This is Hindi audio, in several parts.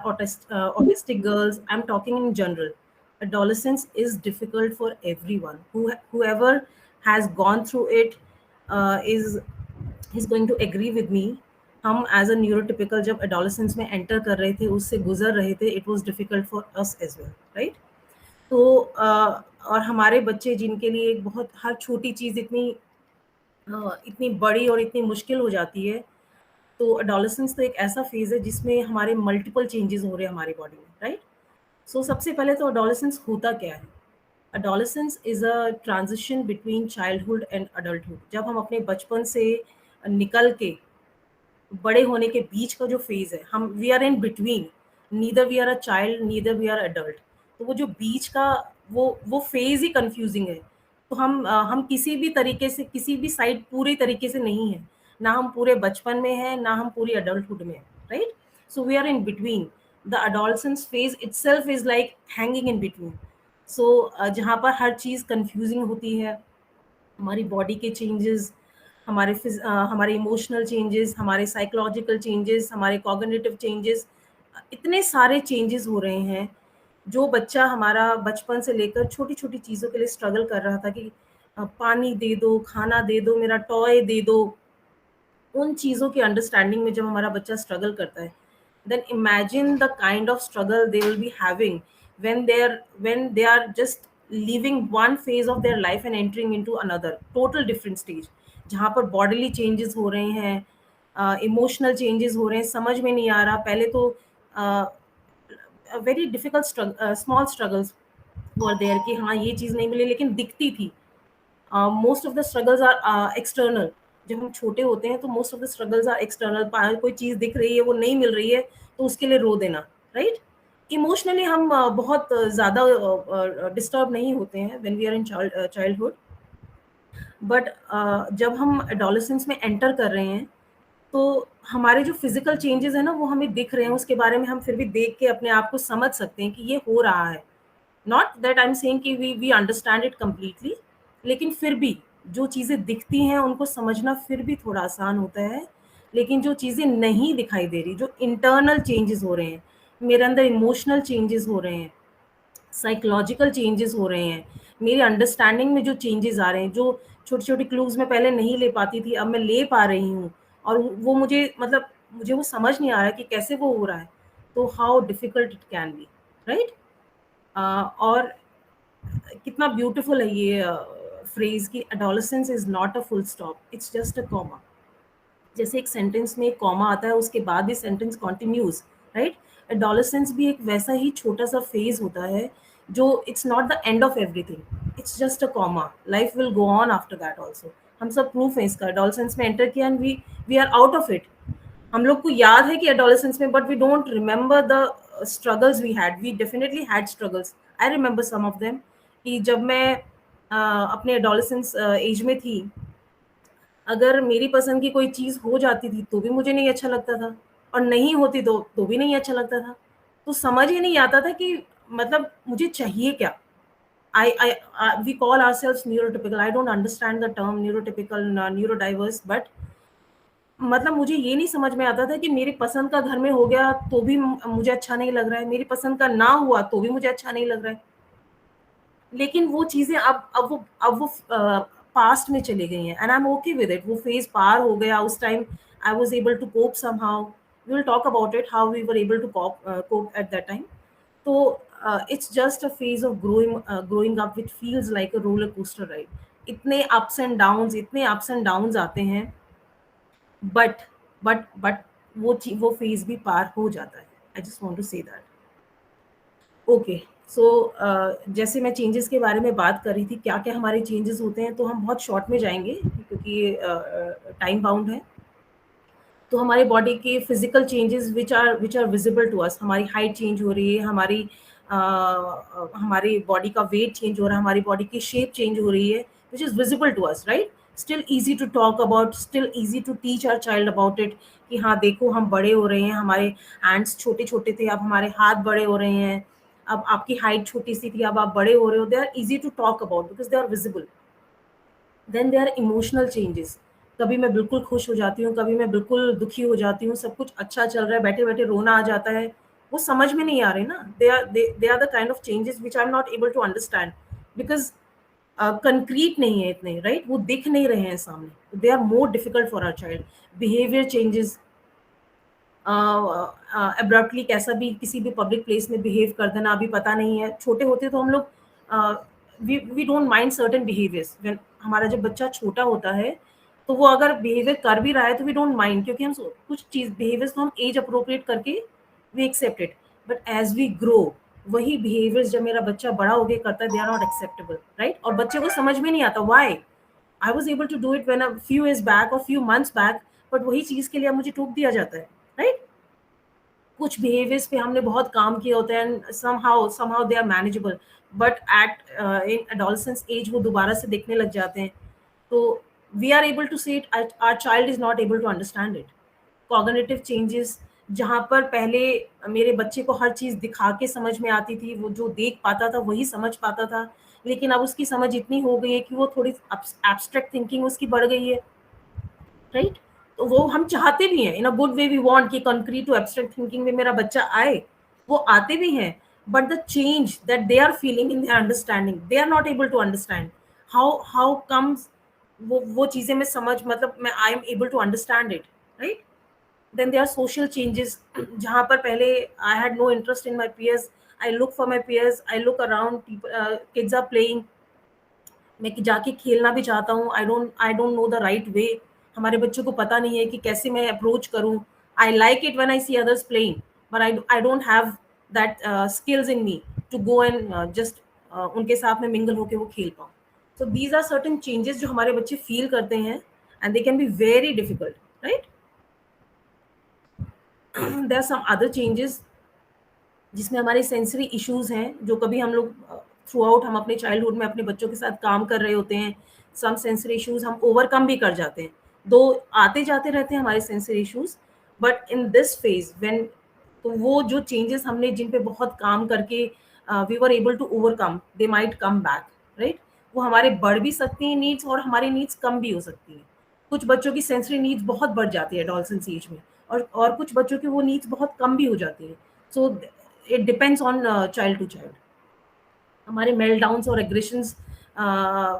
autistic girls. I'm talking in general. Adolescence is difficult for everyone. Whoever has gone through it is going to agree with me. हम एज अ न्यूरोटिपिकल जब एडोलेसेंस में एंटर कर रहे थे, उससे गुजर रहे थे, it was difficult for us as well, right? तो और हमारे बच्चे जिनके लिए एक बहुत हर छोटी चीज़ इतनी बड़ी और इतनी मुश्किल हो जाती है। तो एडोलेसेंस तो एक ऐसा फेज़ है जिसमें हमारे मल्टीपल चेंजेस हो रहे हैं हमारी बॉडी में, राइट? सो सबसे पहले तो एडोलेसेंस होता क्या है? Adolescence is a transition between childhood and adulthood. जब हम अपने बचपन से निकल के बड़े होने के बीच का जो फेज़ है, हम we are in between, neither we are a child, neither we are adult. तो वो जो बीच का वो फेज़ ही कन्फ्यूज़िंग है। तो हम किसी भी तरीके से, किसी भी साइड पूरे तरीके से नहीं हैं। ना हम पूरे बचपन में हैं, ना हम पूरी एडल्टहुड में हैं, right? So we are in between. The adolescence phase itself is like hanging in between. So जहाँ पर हर चीज़ कन्फ्यूज़िंग होती है, हमारी बॉडी के चेंजेस, हमारे इमोशनल चेंजेस, हमारे साइकोलॉजिकल चेंजेस, हमारे कॉग्निटिव चेंजेस, इतने सारे चेंजेस हो रहे हैं। जो बच्चा हमारा बचपन से लेकर छोटी-छोटी चीज़ों के लिए स्ट्रगल कर रहा था कि पानी दे दो, खाना दे दो, मेरा टॉय दे दो, उन चीज़ों की अंडरस्टैंडिंग में जब हमारा बच्चा स्ट्रगल करता है, then imagine the kind of struggle they will be having when they are just leaving one phase of their life and entering into another total different stage, जहाँ पर bodily changes हो रहे हैं, इमोशनल चेंजेस हो रहे हैं, समझ में नहीं आ रहा। पहले तो very difficult small struggles were there कि हाँ ये चीज़ नहीं मिली लेकिन दिखती थी। Most of the struggles are external. जब हम छोटे होते हैं तो most of the struggles are external. कोई चीज़ दिख रही है, वो नहीं मिल रही है, तो उसके लिए रो देना, राइट? इमोशनली हम बहुत ज़्यादा डिस्टर्ब नहीं होते हैं when we are in childhood. But जब हम एडोलेसेंस में एंटर कर रहे हैं, तो हमारे जो फिजिकल चेंजेस हैं ना, वो हमें दिख रहे हैं। उसके बारे में हम फिर भी देख के अपने आप को समझ सकते हैं कि ये हो रहा है। Not that I am saying कि वी अंडरस्टैंड इट कंप्लीटली, लेकिन फिर भी जो चीज़ें दिखती हैं उनको समझना फिर भी थोड़ा आसान होता है। लेकिन जो चीज़ें नहीं दिखाई दे रही, जो इंटरनल चेंजेस हो रहे हैं, मेरे अंदर इमोशनल चेंजेस हो रहे हैं, साइकोलॉजिकल चेंजेस हो रहे हैं, मेरी अंडरस्टैंडिंग में जो चेंजेस आ रहे हैं, जो छोटी-छोटी क्लूज़ मैं पहले नहीं ले पाती थी, अब मैं ले पा रही हूँ, और वो मुझे मतलब मुझे वो समझ नहीं आ रहा है कि कैसे वो हो रहा है। तो how difficult it can be, right? और कितना ब्यूटीफुल है ये फ्रेज़ कि adolescence is not a full stop, it's just a comma. जैसे एक सेंटेंस में एक कॉमा आता है, उसके बाद भी सेंटेंस कंटिन्यूज, राइट? एडोलेसेंस भी एक वैसा ही छोटा सा फेज होता है, जो it's not the end of everything, it's just a comma. Life will go on after that also. हम सब प्रूफ है इसका। एडोलेसेंस में एंटर किया and we are out of it. हम लोग को याद है कि एडोलेसेंस में, but we don't remember the struggles we had. We definitely had struggles, I remember some of them. कि जब मैं अपने एडोलेसेंस एज में थी, अगर मेरी पसंद की कोई चीज़ हो जाती थी, तो भी मुझे नहीं अच्छा लगता था, और नहीं होती तो भी नहीं अच्छा लगता था। तो समझ ही नहीं आता था कि मतलब मुझे चाहिए क्या? We call ourselves neurotypical. I don't understand the term neurotypical, neurodiverse, but मतलब मुझे ये नहीं समझ में आता था कि मेरी पसंद का घर में हो गया, तो भी मुझे अच्छा नहीं लग रहा है, मेरी पसंद का ना हुआ, तो भी मुझे अच्छा नहीं लग रहा है। लेकिन वो चीज़ें अब वो पास्ट में चली गई हैं, and I am okay with it. वो फेज़ पार हो गया। उस time I was able to cope somehow. We will talk about it, how we were able to cope at that time. तो it's just a phase of growing up which feels like a roller coaster ride. इतने अप्स एंड डाउन्स आते हैं, बट बट वो फेज़ भी पार हो जाता है। I just want to say that. Okay. So जैसे मैं चेंजेस के बारे में बात कर रही थी, क्या-क्या हमारे चेंजेस होते हैं, तो हम बहुत शॉर्ट में जाएँगे क्योंकि ये टाइम बाउंड है। तो हमारे बॉडी के physical changes which are visible to us, हमारी हाइट चेंज हो रही है, हमारी बॉडी का वेट चेंज हो रहा है, हमारी बॉडी की शेप चेंज हो रही है, which is visible to us, right? Still easy to talk about, still easy to teach our child about it कि हाँ, देखो हम बड़े हो रहे हैं, हमारे हैंड्स छोटे-छोटे थे, अब हमारे हाथ बड़े हो रहे हैं। अब आपकी हाइट छोटी-सी थी, अब आप बड़े हो रहे हो। They are easy to talk about because they are visible. Then there are emotional changes. कभी मैं बिल्कुल खुश हो जाती हूँ, कभी मैं बिल्कुल दुखी हो जाती हूँ, सब कुछ अच्छा चल रहा है, बैठे-बैठे रोना आ जाता है। वो समझ में नहीं आ रहे ना. They are the kind of changes which I'm not able to understand, because concrete नहीं है इतने, राइट, वो दिख नहीं रहे हैं सामने. They are more difficult for our child. Behaviour changes, abruptly कैसा भी किसी भी पब्लिक प्लेस में बिहेव कर देना, अभी पता नहीं है. छोटे होते तो हम लोग we don't mind certain behaviours. हमारा जब बच्चा छोटा होता है तो वो अगर बिहेवियर कर भी रहा है तो वी डोंट माइंड, क्योंकि हम कुछ चीज बिहेवियर्स तो हम एज अप्रोप्रिएट करके we accept it. But as we grow, वही बिहेवियर्स जब मेरा बच्चा बड़ा हो गया करता है, they are not acceptable, right. और बच्चे को समझ में नहीं आता why I was able to do it when a few years back और फ्यू मंथ्स बैक, बट वही चीज के लिए अब मुझे टोक दिया जाता है, राइट. कुछ बिहेवियर्स पे हमने बहुत काम किए होते हैं, somehow they are manageable, but at in adolescence age वो दोबारा से देखने लग जाते हैं. तो we are able to see it, our child is not able to understand it. Cognitive changes, जहाँ पर पहले मेरे बच्चे को हर चीज दिखा के समझ में आती थी, वो जो देख पाता था वही समझ पाता था, लेकिन अब उसकी समझ इतनी हो गई है कि वो थोड़ी एब्स्ट्रैक्ट थिंकिंग उसकी बढ़ गई है, राइट. तो वो हम चाहते भी हैं, in a good way we want कि कंक्रीट टू एब्स्ट्रैक्ट थिंकिंग में मेरा बच्चा आए, वो आते भी हैं. But the change that they are feeling in their understanding, they are not able to understand how comes. वो चीजें मैं समझ, मतलब मैं I am able to understand it, right. Then there are social changes, जहाँ पर पहले I had no interest in my peers, I look for my peers, I look around, people, kids are playing, मैं जाके खेलना भी चाहता हूँ. आई don't know the right way. हमारे बच्चों को पता नहीं है कि कैसे मैं अप्रोच करूँ. I like it when I see others playing, but I don't have that skills in me to go and just उनके साथ में मिंगल होके वो खेल पाऊँ. So these are certain changes जो हमारे बच्चे फील करते हैं, and they can be very difficult, right. There are some other changes जिसमें हमारे सेंसरी इश्यूज हैं, जो कभी हम लोग थ्रू आउट हम अपने चाइल्डहुड में अपने बच्चों के साथ काम कर रहे होते हैं. सम सेंसरी इश्यूज हम ओवरकम भी कर जाते हैं, दो आते जाते रहते हैं हमारे sensory issues. But in this phase when, तो वो जो चेंजेस हमने जिन पे बहुत काम करके we were able to overcome, they might come back, right. वो हमारे बढ़ भी सकती हैं नीड्स, और हमारी नीड्स कम भी हो सकती हैं. कुछ बच्चों की सेंसरी नीड्स बहुत बढ़ जाती है एडोलसेंस एज में, और कुछ बच्चों की वो नीड्स बहुत कम भी हो जाती है. So it depends on child to child. हमारे मेल्टडाउन्स और aggressions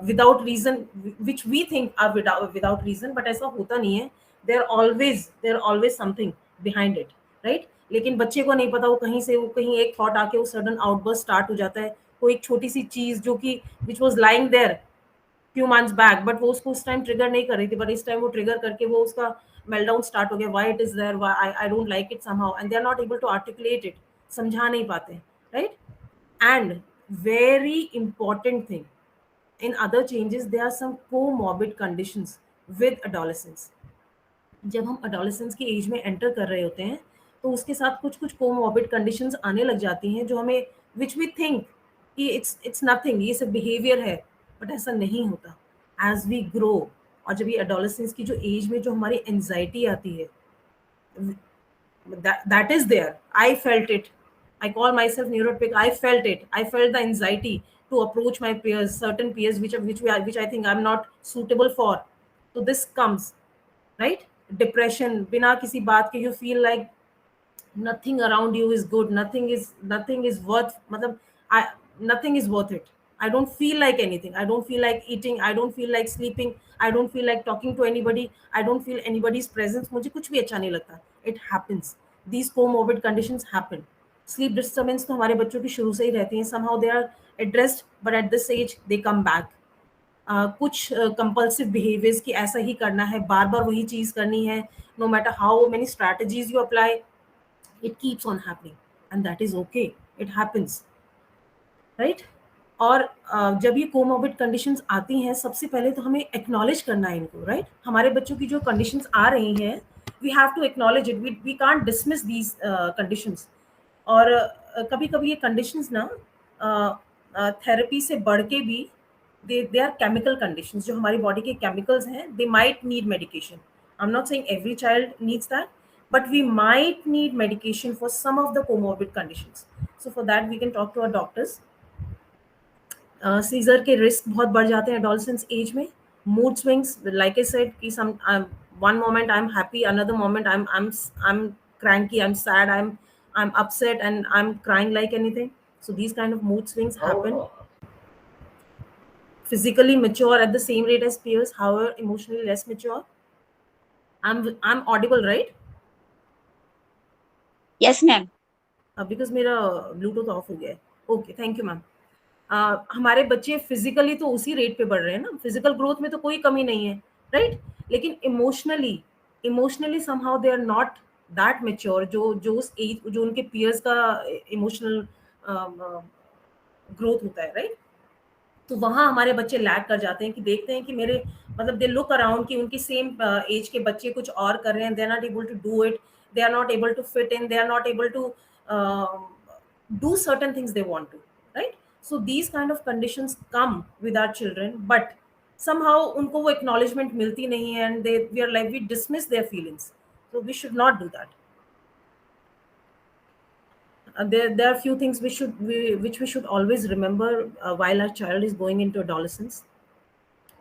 without reason, which we think are without reason, but ऐसा होता नहीं है. There always something behind it, right. लेकिन बच्चे को नहीं पता, वो कहीं एक थॉट आके वो सडन आउटबर्स्ट स्टार्ट हो जाता है. कोई एक छोटी सी चीज जो कि which was lying there few months back, but वो उसको उस टाइम ट्रिगर नहीं कर रही थी, बट इस टाइम वो ट्रिगर करके वो उसका मेल्टडाउन स्टार्ट हो गया. Why it is there, I don't like it somehow, and they are not able to articulate it. समझा नहीं पाते, right. And very important thing, in other changes there are some comorbid conditions with adolescence. जब हम adolescence की एज में एंटर कर रहे होते हैं तो उसके साथ कुछ कुछ comorbid conditions आने लग जाती हैं, जो हमें which we think कि it's nothing, ये सब behavior है, बट ऐसा नहीं होता. as we grow, और जब ये adolescence की जो एज में जो हमारी anxiety आती है, that is there. I felt it. I call myself neurotypic. I felt it. I felt the anxiety to approach my peers, certain peers which I think I'm not suitable for. So this comes, right. Depression, बिना किसी बात के you feel like nothing around you is good, nothing is worth, मतलब I nothing is worth it. I don't feel like anything, I don't feel like eating, I don't feel like sleeping, I don't feel like talking to anybody, I don't feel anybody's presence, मुझे कुछ भी अच्छा नहीं लगता. It happens. These comorbid conditions happen. Sleep disturbance तो हमारे बच्चों की शुरू से ही रहती हैं. Somehow they are addressed, but at this age they come back. कुछ कंपल्सिव बिहेवियर्स की ऐसा ही करना है, बार बार वही चीज करनी है. No matter how many strategies you apply, it keeps on happening, and that is okay. It happens, right. और जब ये कोमोर्बिड कंडीशंस आती हैं, सबसे पहले तो हमें एक्नॉलेज करना है इनको, राइट. हमारे बच्चों की जो कंडीशंस आ रही हैं, we have to acknowledge it, we can't dismiss these conditions. और कभी कभी ये कंडीशंस ना थेरेपी से बढ़ के भी दे आर केमिकल कंडीशंस, जो हमारी बॉडी के केमिकल्स हैं, they might need medication. I am not saying every child needs that, but we might need medication for some of the comorbid conditions. So for that we can talk to our doctors. Seizure के रिस्क बहुत बढ़ जाते हैं एडोलसेंस एज में. Mood swings, like I said कि some one moment I am happy, another moment I am cranky, I am sad, I am I'm upset and I'm crying like anything. So these kind of mood swings happen. Physically mature at the same rate as peers, however emotionally less mature. I'm audible, right? Yes, ma'am. Because मेरा ब्लूटूथ ऑफ हो गया है. Okay, thank you ma'am. हमारे बच्चे फिजिकली तो उसी रेट पे बढ़ रहे हैं ना, फिजिकल ग्रोथ में तो कोई कमी नहीं है, राइट? लेकिन emotionally somehow they are not that mature, जो उस एज, जो उनके पीयर्स का इमोशनल ग्रोथ होता है, राइट? तो वहाँ हमारे बच्चे लैग कर जाते हैं कि देखते हैं कि मेरे, मतलब दे लुक अराउंड कि उनकी सेम एज के बच्चे कुछ और कर रहे हैं, they are not able to do it, they are not able to fit in, they are not able to do certain things they want to, right? So these kind of conditions come with our children, but somehow उनको वो acknowledgement मिलती नहीं है, and we are like, we dismiss their feelings. So we should not do that. There are few things which we should always remember while our child is going into adolescence.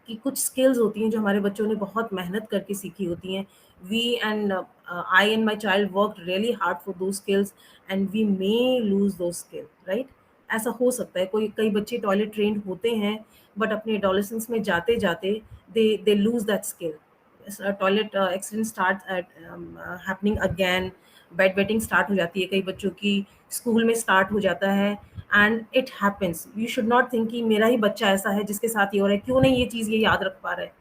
कि कुछ स्किल्स होती हैं जो हमारे बच्चों ने बहुत मेहनत करके सीखी होती हैं. We and I and my child work really hard for those skills, and we may lose those skill, right? ऐसा हो सकता है, कई बच्चे टॉयलेट ट्रेंड होते हैं, बट अपने एडोलेसेंस में जाते जाते they lose that skill. Toilet accident start happening again, bed wetting start हो जाती है कई बच्चों की, स्कूल में स्टार्ट हो जाता है, and it happens. You should not think कि मेरा ही बच्चा ऐसा है जिसके साथ ये हो रहा है, क्यों नहीं ये चीज़ ये याद रख पा रहा है.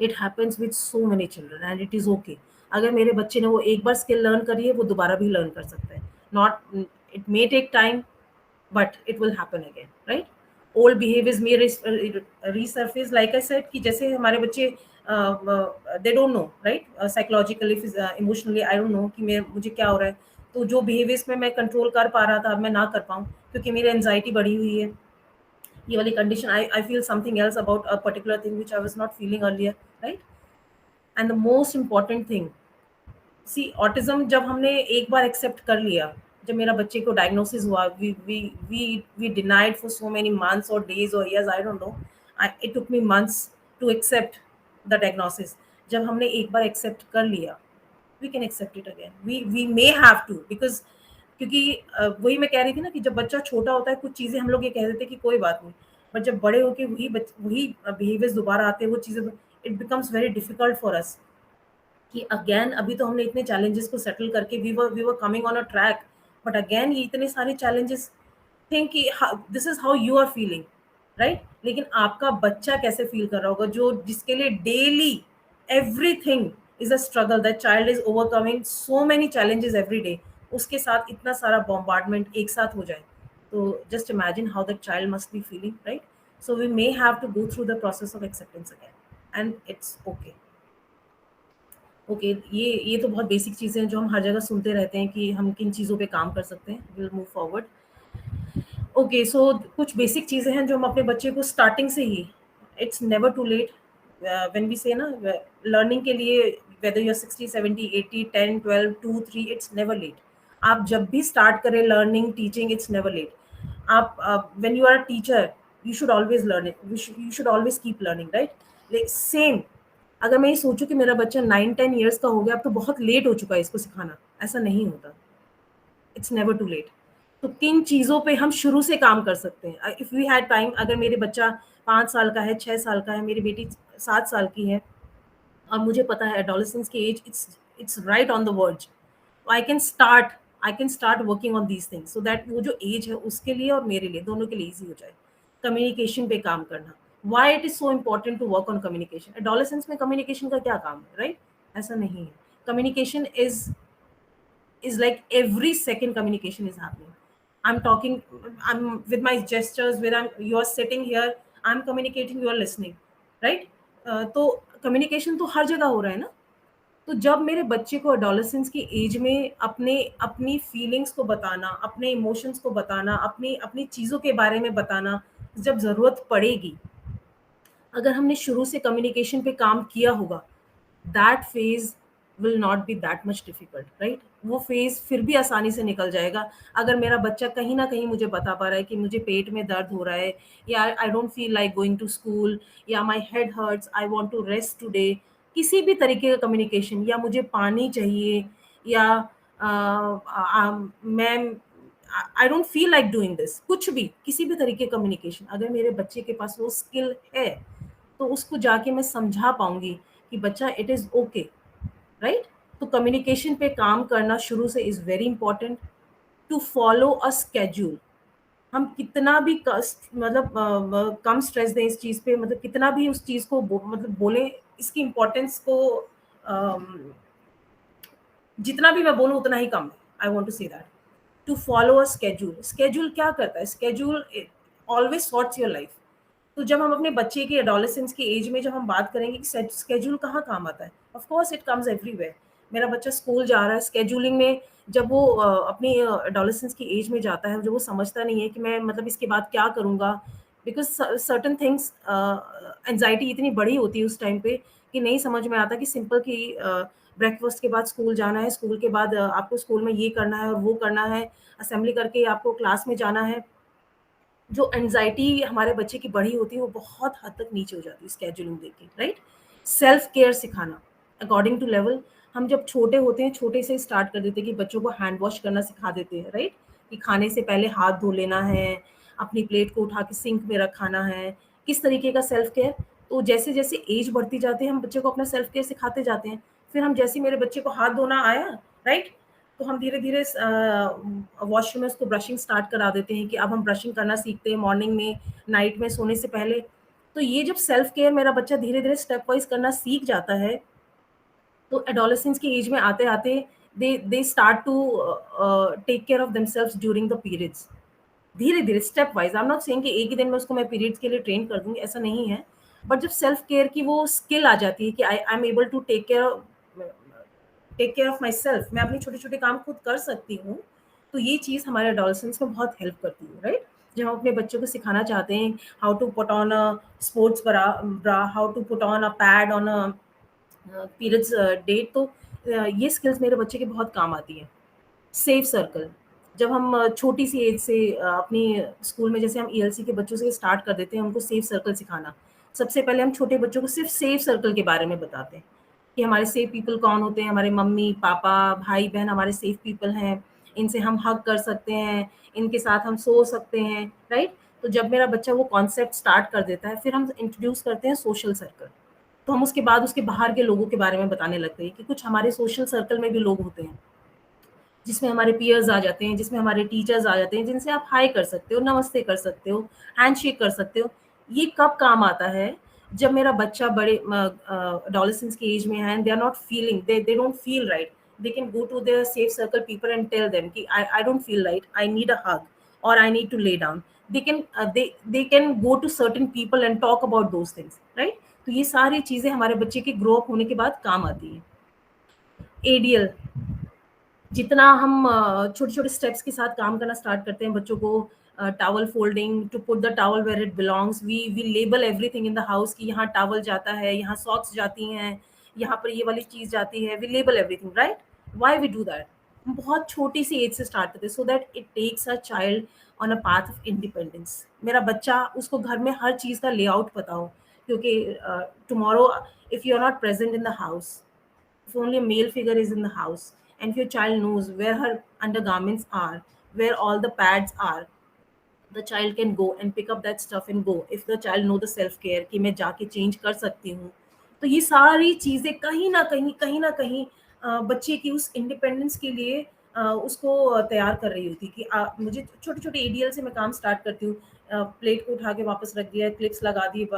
It happens with so many children and it is okay. अगर मेरे बच्चे ने वो एक बार स्किल लर्न करी है, वो दोबारा भी लर्न कर सकते हैं. Not, it may take time, but it will happen again, right? Old behaviors may resurface, like I said, कि जैसे हमारे बच्चे they don't know, right? Psychologically, emotionally, I don't know कि मुझे क्या हो रहा है. तो जो behaviors में मैं कंट्रोल कर पा रहा था, अब मैं ना कर पाऊँ क्योंकि मेरी एंजाइटी बढ़ी हुई है. ये वाली condition, I feel something else about a particular thing which I was not feeling earlier, right? And the most important thing, see autism जब हमने एक बार एक्सेप्ट कर लिया, जब मेरा बच्चे को डायग्नोसिस हुआ, we denied for so many months और डेज और years, I don't know, it took me months to accept the diagnosis. जब हमने एक बार एक्सेप्ट कर लिया, we can accept it again. We may have to, because क्योंकि वही मैं कह रही थी ना कि जब बच्चा छोटा होता है, कुछ चीज़ें हम लोग ये कह देते हैं कि कोई बात नहीं, बट जब बड़े होके वही बिहेवियर्स दोबारा आते हैं, वो चीज़ें, it becomes very difficult for अस कि अगेन, अभी तो हमने इतने चैलेंजेस को सेटल करके we were coming on a track, but again ये इतने सारे चैलेंजेस, थिंक कि this is how you are feeling, right? लेकिन आपका बच्चा कैसे फील कर रहा होगा, जो जिसके लिए daily everything is a struggle, that child is overcoming so many challenges every day, उसके साथ इतना सारा बॉम्बार्डमेंट एक साथ हो जाए, तो just imagine how that child must be feeling, right? So we may have to go through the process of acceptance again, and it's okay. Okay, ये तो बहुत बेसिक चीज़ें हैं जो हम हर जगह सुनते रहते हैं कि हम किन चीज़ों पे काम कर सकते हैं. Will move forward. ओके, सो कुछ बेसिक चीज़ें हैं जो हम अपने बच्चे को स्टार्टिंग से ही, it's never too late. When we say ना, लर्निंग के लिए, whether you are 60 70 80 10 12 2 3, it's never late. आप जब भी स्टार्ट करें learning teaching, it's never late. आप, when you are a teacher, you should always learn it, you should always keep learning, right? Same, अगर मैं ये सोचूं कि मेरा बच्चा 9-10 ईयर्स का हो गया, अब तो बहुत लेट हो चुका है इसको सिखाना, ऐसा नहीं होता. It's never too late. तो किन चीज़ों पे हम शुरू से काम कर सकते हैं, इफ़ वी हैड टाइम. अगर मेरे बच्चा 5 साल का है, 6 साल का है, मेरी बेटी 7 साल की है, और मुझे पता है एडोलेसेंस की age, it's right on the verge, I can start working on these things, so that वो जो एज है उसके लिए और मेरे लिए, दोनों के लिए ईजी हो जाए. कम्युनिकेशन पे काम करना, why it is so important to work on communication. Adolescence में कम्युनिकेशन का क्या काम है, राइट? ऐसा नहीं है. Communication is like every second communication is happening. I'm talking, I'm with my gestures, when you're sitting here, I'm communicating, you're listening, right? तो कम्युनिकेशन तो हर जगह हो रहा है ना. तो जब मेरे बच्चे को एडोलेसेंस की एज में अपनी फीलिंग्स को बताना, अपने इमोशंस को बताना, अपनी अपनी चीज़ों के बारे में बताना, जब ज़रूरत पड़ेगी, अगर हमने शुरू से कम्युनिकेशन पे काम किया होगा, that phase will not be that much difficult, right? वो फेज फिर भी आसानी से निकल जाएगा. अगर मेरा बच्चा कहीं ना कहीं मुझे बता पा रहा है कि मुझे पेट में दर्द हो रहा है, या I don't feel like going to school, या my head hurts, I want to rest today, किसी भी तरीके का कम्युनिकेशन, या मुझे पानी चाहिए, या मैं आई don't feel like doing this, कुछ भी किसी भी तरीके कम्युनिकेशन, अगर मेरे बच्चे के पास वो स्किल है तो उसको जाके मैं समझा पाऊंगी कि बच्चा इट इज ओके, राइट? तो कम्युनिकेशन पे काम करना शुरू से is very important. To follow a schedule, हम कितना भी मतलब कम स्ट्रेस दें इस चीज पे, मतलब कितना भी उस चीज को मतलब बोले, इसकी इम्पोर्टेंस को अम, जितना भी मैं बोलूँ उतना ही कम है। I want to say that to follow a schedule. Schedule क्या करता है? Schedule always sorts your life. तो जब हम अपने बच्चे की एडोलेसेंस की एज में जब हम बात करेंगे कि स्केड्यूल कहाँ काम आता है, of course it comes everywhere. मेरा बच्चा स्कूल जा रहा है, स्केड्यूलिंग में जब वो अपनी एडोलेसेंस की एज में जाता है, जब वो समझता नहीं है कि मैं मतलब इसके बाद क्या करूँगा, बिकॉज सर्टन थिंग्स, एंजाइटी इतनी बड़ी होती है उस टाइम पे कि नहीं समझ में आता कि सिंपल कि ब्रेकफास्ट के बाद स्कूल जाना है, स्कूल के बाद आपको स्कूल में ये करना है और वो करना है, असेंबली करके आपको क्लास में जाना है। जो एंजाइटी हमारे बच्चे की बढ़ी होती है वो बहुत हद तक नीचे हो जाती है स्केड्यूलिंग देख के, राइट? सेल्फ केयर सिखाना अकॉर्डिंग टू लेवल। हम जब छोटे होते हैं छोटे से स्टार्ट कर देते हैं कि बच्चों को हैंड वॉश करना सिखा देते हैं, राइट? कि खाने से पहले हाथ धो लेना है, अपनी प्लेट को उठा के सिंक में रखाना है, किस तरीके का सेल्फ केयर। तो जैसे जैसे एज बढ़ती जाती है हम बच्चे को अपना सेल्फ केयर सिखाते जाते हैं। फिर हम जैसे मेरे बच्चे को हाथ धोना आया, राइट, तो हम धीरे-धीरे वॉशरूम में उसको ब्रशिंग स्टार्ट करा देते हैं कि अब हम ब्रशिंग करना सीखते हैं मॉर्निंग में, नाइट में सोने से पहले। तो ये जब सेल्फ केयर मेरा बच्चा धीरे-धीरे स्टेप वाइज़ करना सीख जाता है, तो एडोलेसेंस की एज में आते-आते they start to take care of themselves during the periods. धीरे-धीरे step wise, I am not saying कि एक ही दिन में उसको मैं पीरियड्स के लिए ट्रेन कर दूँगी, ऐसा नहीं है। बट जब सेल्फ केयर की वो स्किल आ जाती है कि I am able to take care of myself, मैं अपने छोटे छोटे काम खुद कर सकती हूँ, तो ये चीज़ हमारे एडोलसेंस में बहुत हेल्प करती है, राइट? जब हम अपने बच्चों को सिखाना चाहते हैं how to put on a sports bra, how to put on a pad on a periods date, तो ये स्किल्स मेरे बच्चे के बहुत काम आती है। सेफ सर्कल, जब हम छोटी सी एज से अपनी स्कूल में जैसे हम ईएलसी के बच्चों से स्टार्ट कर देते हैं उनको सेफ सर्कल सिखाना। सबसे पहले हम छोटे बच्चों को सिर्फ सेफ सर्कल के बारे में बताते हैं कि हमारे सेफ पीपल कौन होते हैं, हमारे मम्मी पापा भाई बहन हमारे सेफ पीपल हैं, इनसे हम हग कर सकते हैं, इनके साथ हम सो सकते हैं, राइट? तो जब मेरा बच्चा वो कॉन्सेप्ट स्टार्ट कर देता है फिर हम इंट्रोड्यूस करते हैं सोशल सर्कल। तो हम उसके बाद उसके बाहर के लोगों के बारे में बताने लगते हैं कि कुछ हमारे सोशल सर्कल में भी लोग होते हैं, जिसमें हमारे पीयर्स आ जाते हैं, जिसमें हमारे टीचर्स आ जाते हैं, जिनसे आप हाय कर सकते हो, नमस्ते कर सकते हो, हैंडशेक कर सकते हो। ये कब काम आता है? जब मेरा बच्चा बड़े एडोलेसेंस की एज में है and they are not feeling, they don't feel right, they can go to their safe circle people and tell them कि I don't feel right, I need a hug और I need to lay down. They can go to certain people and talk about those things, right? तो ये सारी चीजें हमारे बच्चे के ग्रो अप होने के बाद काम आती है। एडीएल, जितना हम छोटे-छोटे स्टेप्स के साथ काम करना स्टार्ट करते हैं बच्चों को, towel folding, to put the towel where it belongs, we label everything in the house कि यहाँ टॉवल जाता है, यहाँ सॉक्स जाती हैं, यहाँ पर ये वाली चीज़ जाती है, we label everything, right? Why we do that? हम बहुत छोटी सी एज से स्टार्ट करते हैं so that it takes a child on a path of independence. मेरा बच्चा, उसको घर में हर चीज़ का लेआउट पता हो, क्योंकि tomorrow if you are not present in the house, if only a male figure is in the house, and if your child knows where her undergarments are, where all the pads are, the child can go and pick up that stuff and go. If the child know the self care कि मैं जाके चेंज कर सकती हूँ, तो ये सारी चीजें कहीं ना कहीं बच्चे की उस इंडिपेंडेंस के लिए उसको तैयार कर रही होती कि मुझे छोटे छोटे एडीएल से मैं काम स्टार्ट करती हूँ। प्लेट को उठा के वापस रख दिया, क्लिप्स लगा दी,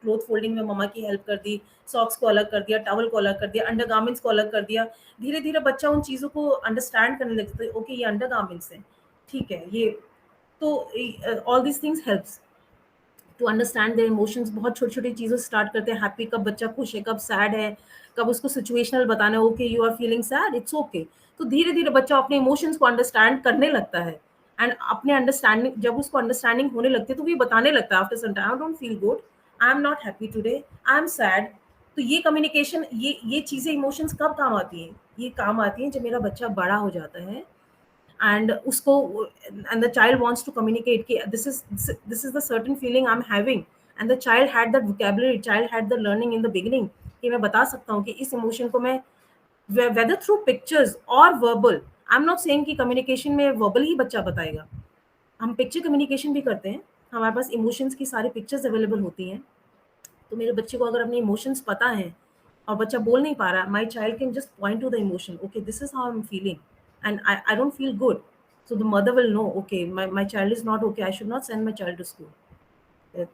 क्लोथ फोल्डिंग में मम्मा की हेल्प कर दी, सॉक्स को अलग कर दिया, टॉवल को अलग कर दिया, अंडरगारमेंट्स को अलग कर दिया। धीरे धीरे बच्चा उन चीज़ों को अंडरस्टैंड करने लगता है, ओके ये अंडरगारमेंट्स हैं, ठीक है ये। तो all this things helps to understand their emotions. बहुत छोटी छोटी चीज़ों से स्टार्ट करते हैं, हैप्पी कब बच्चा खुश है, कब सैड है, कब उसको सिचुएशनल बताना है, okay you are feeling sad, it's okay. तो धीरे धीरे बच्चा अपने इमोशंस को अंडरस्टैंड करने लगता है, एंड अपने अंडरस्टैंडिंग जब उसको अंडरस्टैंडिंग होने लगती है तो वो ये बताने लगता है after some time, I don't feel good, I am not happy today, I am sad. तो ये कम्युनिकेशन, ये चीज़ें इमोशंस कब काम आती हैं? ये काम आती हैं जब मेरा बच्चा बड़ा हो जाता है एंड उसको, and the child wants to communicate कि this is the certain feeling I am having, and the child had that vocabulary, child had the learning in the beginning कि मैं बता सकता हूँ कि इस इमोशन को मैं, वेदर थ्रू पिक्चर्स और verbal, I am not saying कि कम्युनिकेशन में वर्बल ही बच्चा बताएगा, हम पिक्चर कम्युनिकेशन भी करते हैं, हमारे पास इमोशंस की सारी पिक्चर्स अवेलेबल होती हैं। तो मेरे बच्चे को अगर अपने इमोशंस पता है और बच्चा बोल नहीं पा रहा, my child can just point two the emotion, okay this is how I am feeling and I don't feel good, so the mother will know, okay, my child is not okay, I should not send my child to school,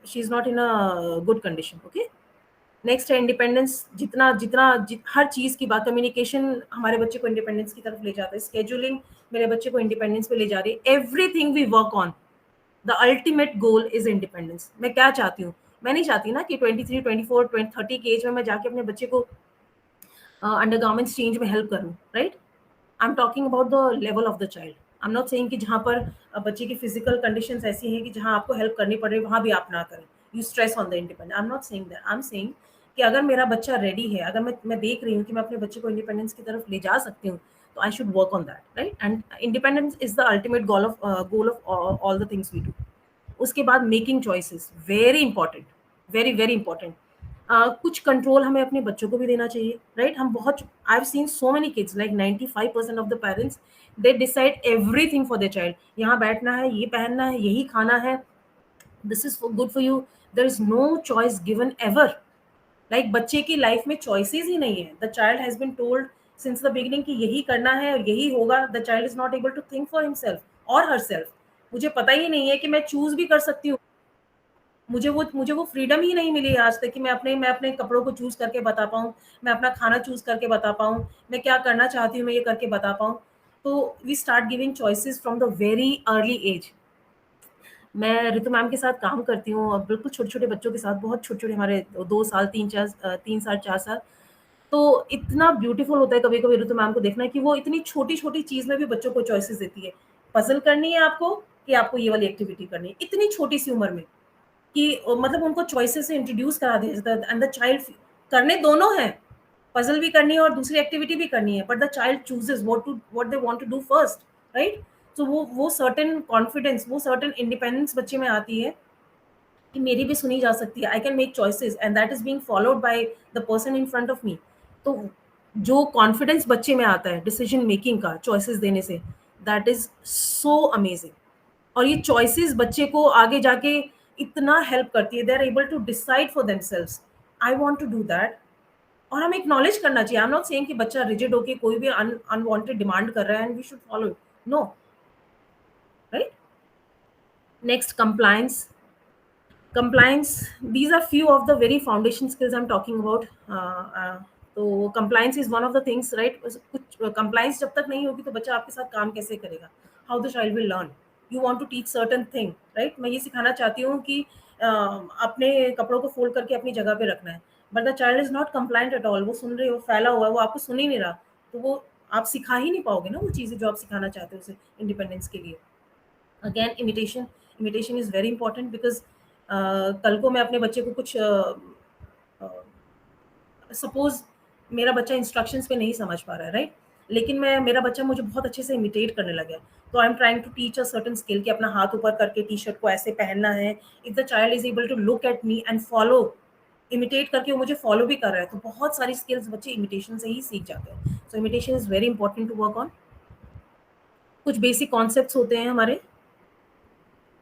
she is not in a good condition, okay. Next है इंडिपेंडेंस, जितना जितना हर चीज़ की बात, कम्युनिकेशन हमारे बच्चे को इंडिपेंडेंस की तरफ ले जाता है, स्केड्यूलिंग मेरे बच्चे को इंडिपेंडेंस पे ले जा रही है, everything we work on, the ultimate goal is independence. मैं क्या चाहती हूँ, मैं नहीं चाहती ना कि 23, 24, 30 की एज में मैं जाके अपने बच्चे को अंडरगारमेंट्स चेंज में हेल्प करूँ, right. I am talking about the level of the child, I am not saying कि जहाँ पर बच्चे की फिजिकल कंडीशंस ऐसी हैं कि जहाँ आपको हेल्प करनी पड़ रही है वहाँ भी आप ना करें, you stress on the independent, I am not saying that, I am saying कि अगर मेरा बच्चा रेडी है, अगर मैं देख रही हूँ कि मैं अपने बच्चे को इंडिपेंडेंस की तरफ ले जा सकती हूँ, तो I should work on that, right. And independence is the ultimate goal of all the things we do. उसके बाद making choices, very important, very very important. कुछ कंट्रोल हमें अपने बच्चों को भी देना चाहिए, राइट। हम बहुत, I have seen so many kids, like 95% of the parents, they decide everything for their child, यहाँ बैठना है, ये पहनना है, यही खाना है, this is good for you, there is no choice given ever. Like बच्चे की लाइफ में चॉइसेस ही नहीं है, the child has been told since the beginning कि यही करना है और यही होगा, the child is not able to think for himself और हरसेल्फ। मुझे पता ही नहीं है कि मैं चूज भी कर सकती हूँ, मुझे वो फ्रीडम ही नहीं मिली आज तक कि मैं अपने कपड़ों को चूज करके बता पाऊँ, मैं अपना खाना चूज करके बता पाऊँ, मैं क्या करना चाहती हूँ मैं ये करके बता पाऊँ। तो we start giving choices from the very early age. मैं ऋतु मैम के साथ काम करती हूँ और बिल्कुल छोटे-छोटे बच्चों के साथ, बहुत छोटे-छोटे, हमारे 2 साल, 3 साल, 4 साल। तो इतना ब्यूटीफुल होता है कभी-कभी ऋतु मैम को देखना कि वो इतनी छोटी-छोटी चीज़ में भी बच्चों को चॉइसेस देती है। पज़ल करनी है आपको कि आपको ये वाली एक्टिविटी करनी है, इतनी छोटी-सी उम्र में। कि मतलब उनको चॉइसेस से इंट्रोड्यूस करा दिया जाता है एंड द चाइल्ड करने दोनों हैं, पजल भी करनी है और दूसरी एक्टिविटी भी करनी है, but the child chooses what they want to do first, right. तो वो सर्टेन कॉन्फिडेंस, वो सर्टेन इंडिपेंडेंस बच्चे में आती है कि मेरी भी सुनी जा सकती है, I can make choices and that is being followed by the person in front of मी। तो जो कॉन्फिडेंस बच्चे में आता है डिसीजन मेकिंग का, चॉइसेस देने से, दैट इज सो अमेजिंग। और ये चॉइसेस बच्चे को आगे जाके इतना हेल्प करती है, they are able to decide for themselves, I want to do that. और हमें एक्नॉलेज करना चाहिए, आई एम नॉट सेइंग कि बच्चा रिजिड होके कोई भी अनवांटेड डिमांड कर रहा है and we should follow it, no, right. Next, compliance. Compliance, these are few of the very foundation skills I'm talking about. तो compliance is one of the things, right? कुछ compliance जब तक नहीं होगी तो बच्चा आपके साथ काम कैसे करेगा? How the child will learn? You want to teach certain thing, right? मैं ये सिखाना चाहती हूँ कि अपने कपड़ों को फोल्ड करके अपनी जगह पे रखना है, but the child is not compliant at all, वो सुन रही, वो फैला हुआ है, वो आपको सुन ही नहीं रहा, तो वो आप सिखा ही नहीं पाओगे ना वो चीज़ें जो आप सिखाना चाहते हो उसे इंडिपेंडेंस के लिए। Again, imitation is very important because कल को मैं अपने बच्चे को कुछ सपोज मेरा बच्चा इंस्ट्रक्शंस पे नहीं समझ पा रहा है, राइट, लेकिन मेरा बच्चा मुझे बहुत अच्छे से इमिटेट करने लगा है, तो I am trying to teach a certain skill कि अपना हाथ ऊपर करके टी शर्ट को ऐसे पहनना है। If the child is able to look at me and follow, imitate करके वो मुझे फॉलो भी कर रहा है, तो बहुत सारी स्किल्स बच्चे इमिटेशन से ही सीख जाते हैं। So imitation is very important to work on. कुछ बेसिक कॉन्सेप्ट्स होते हैं हमारे,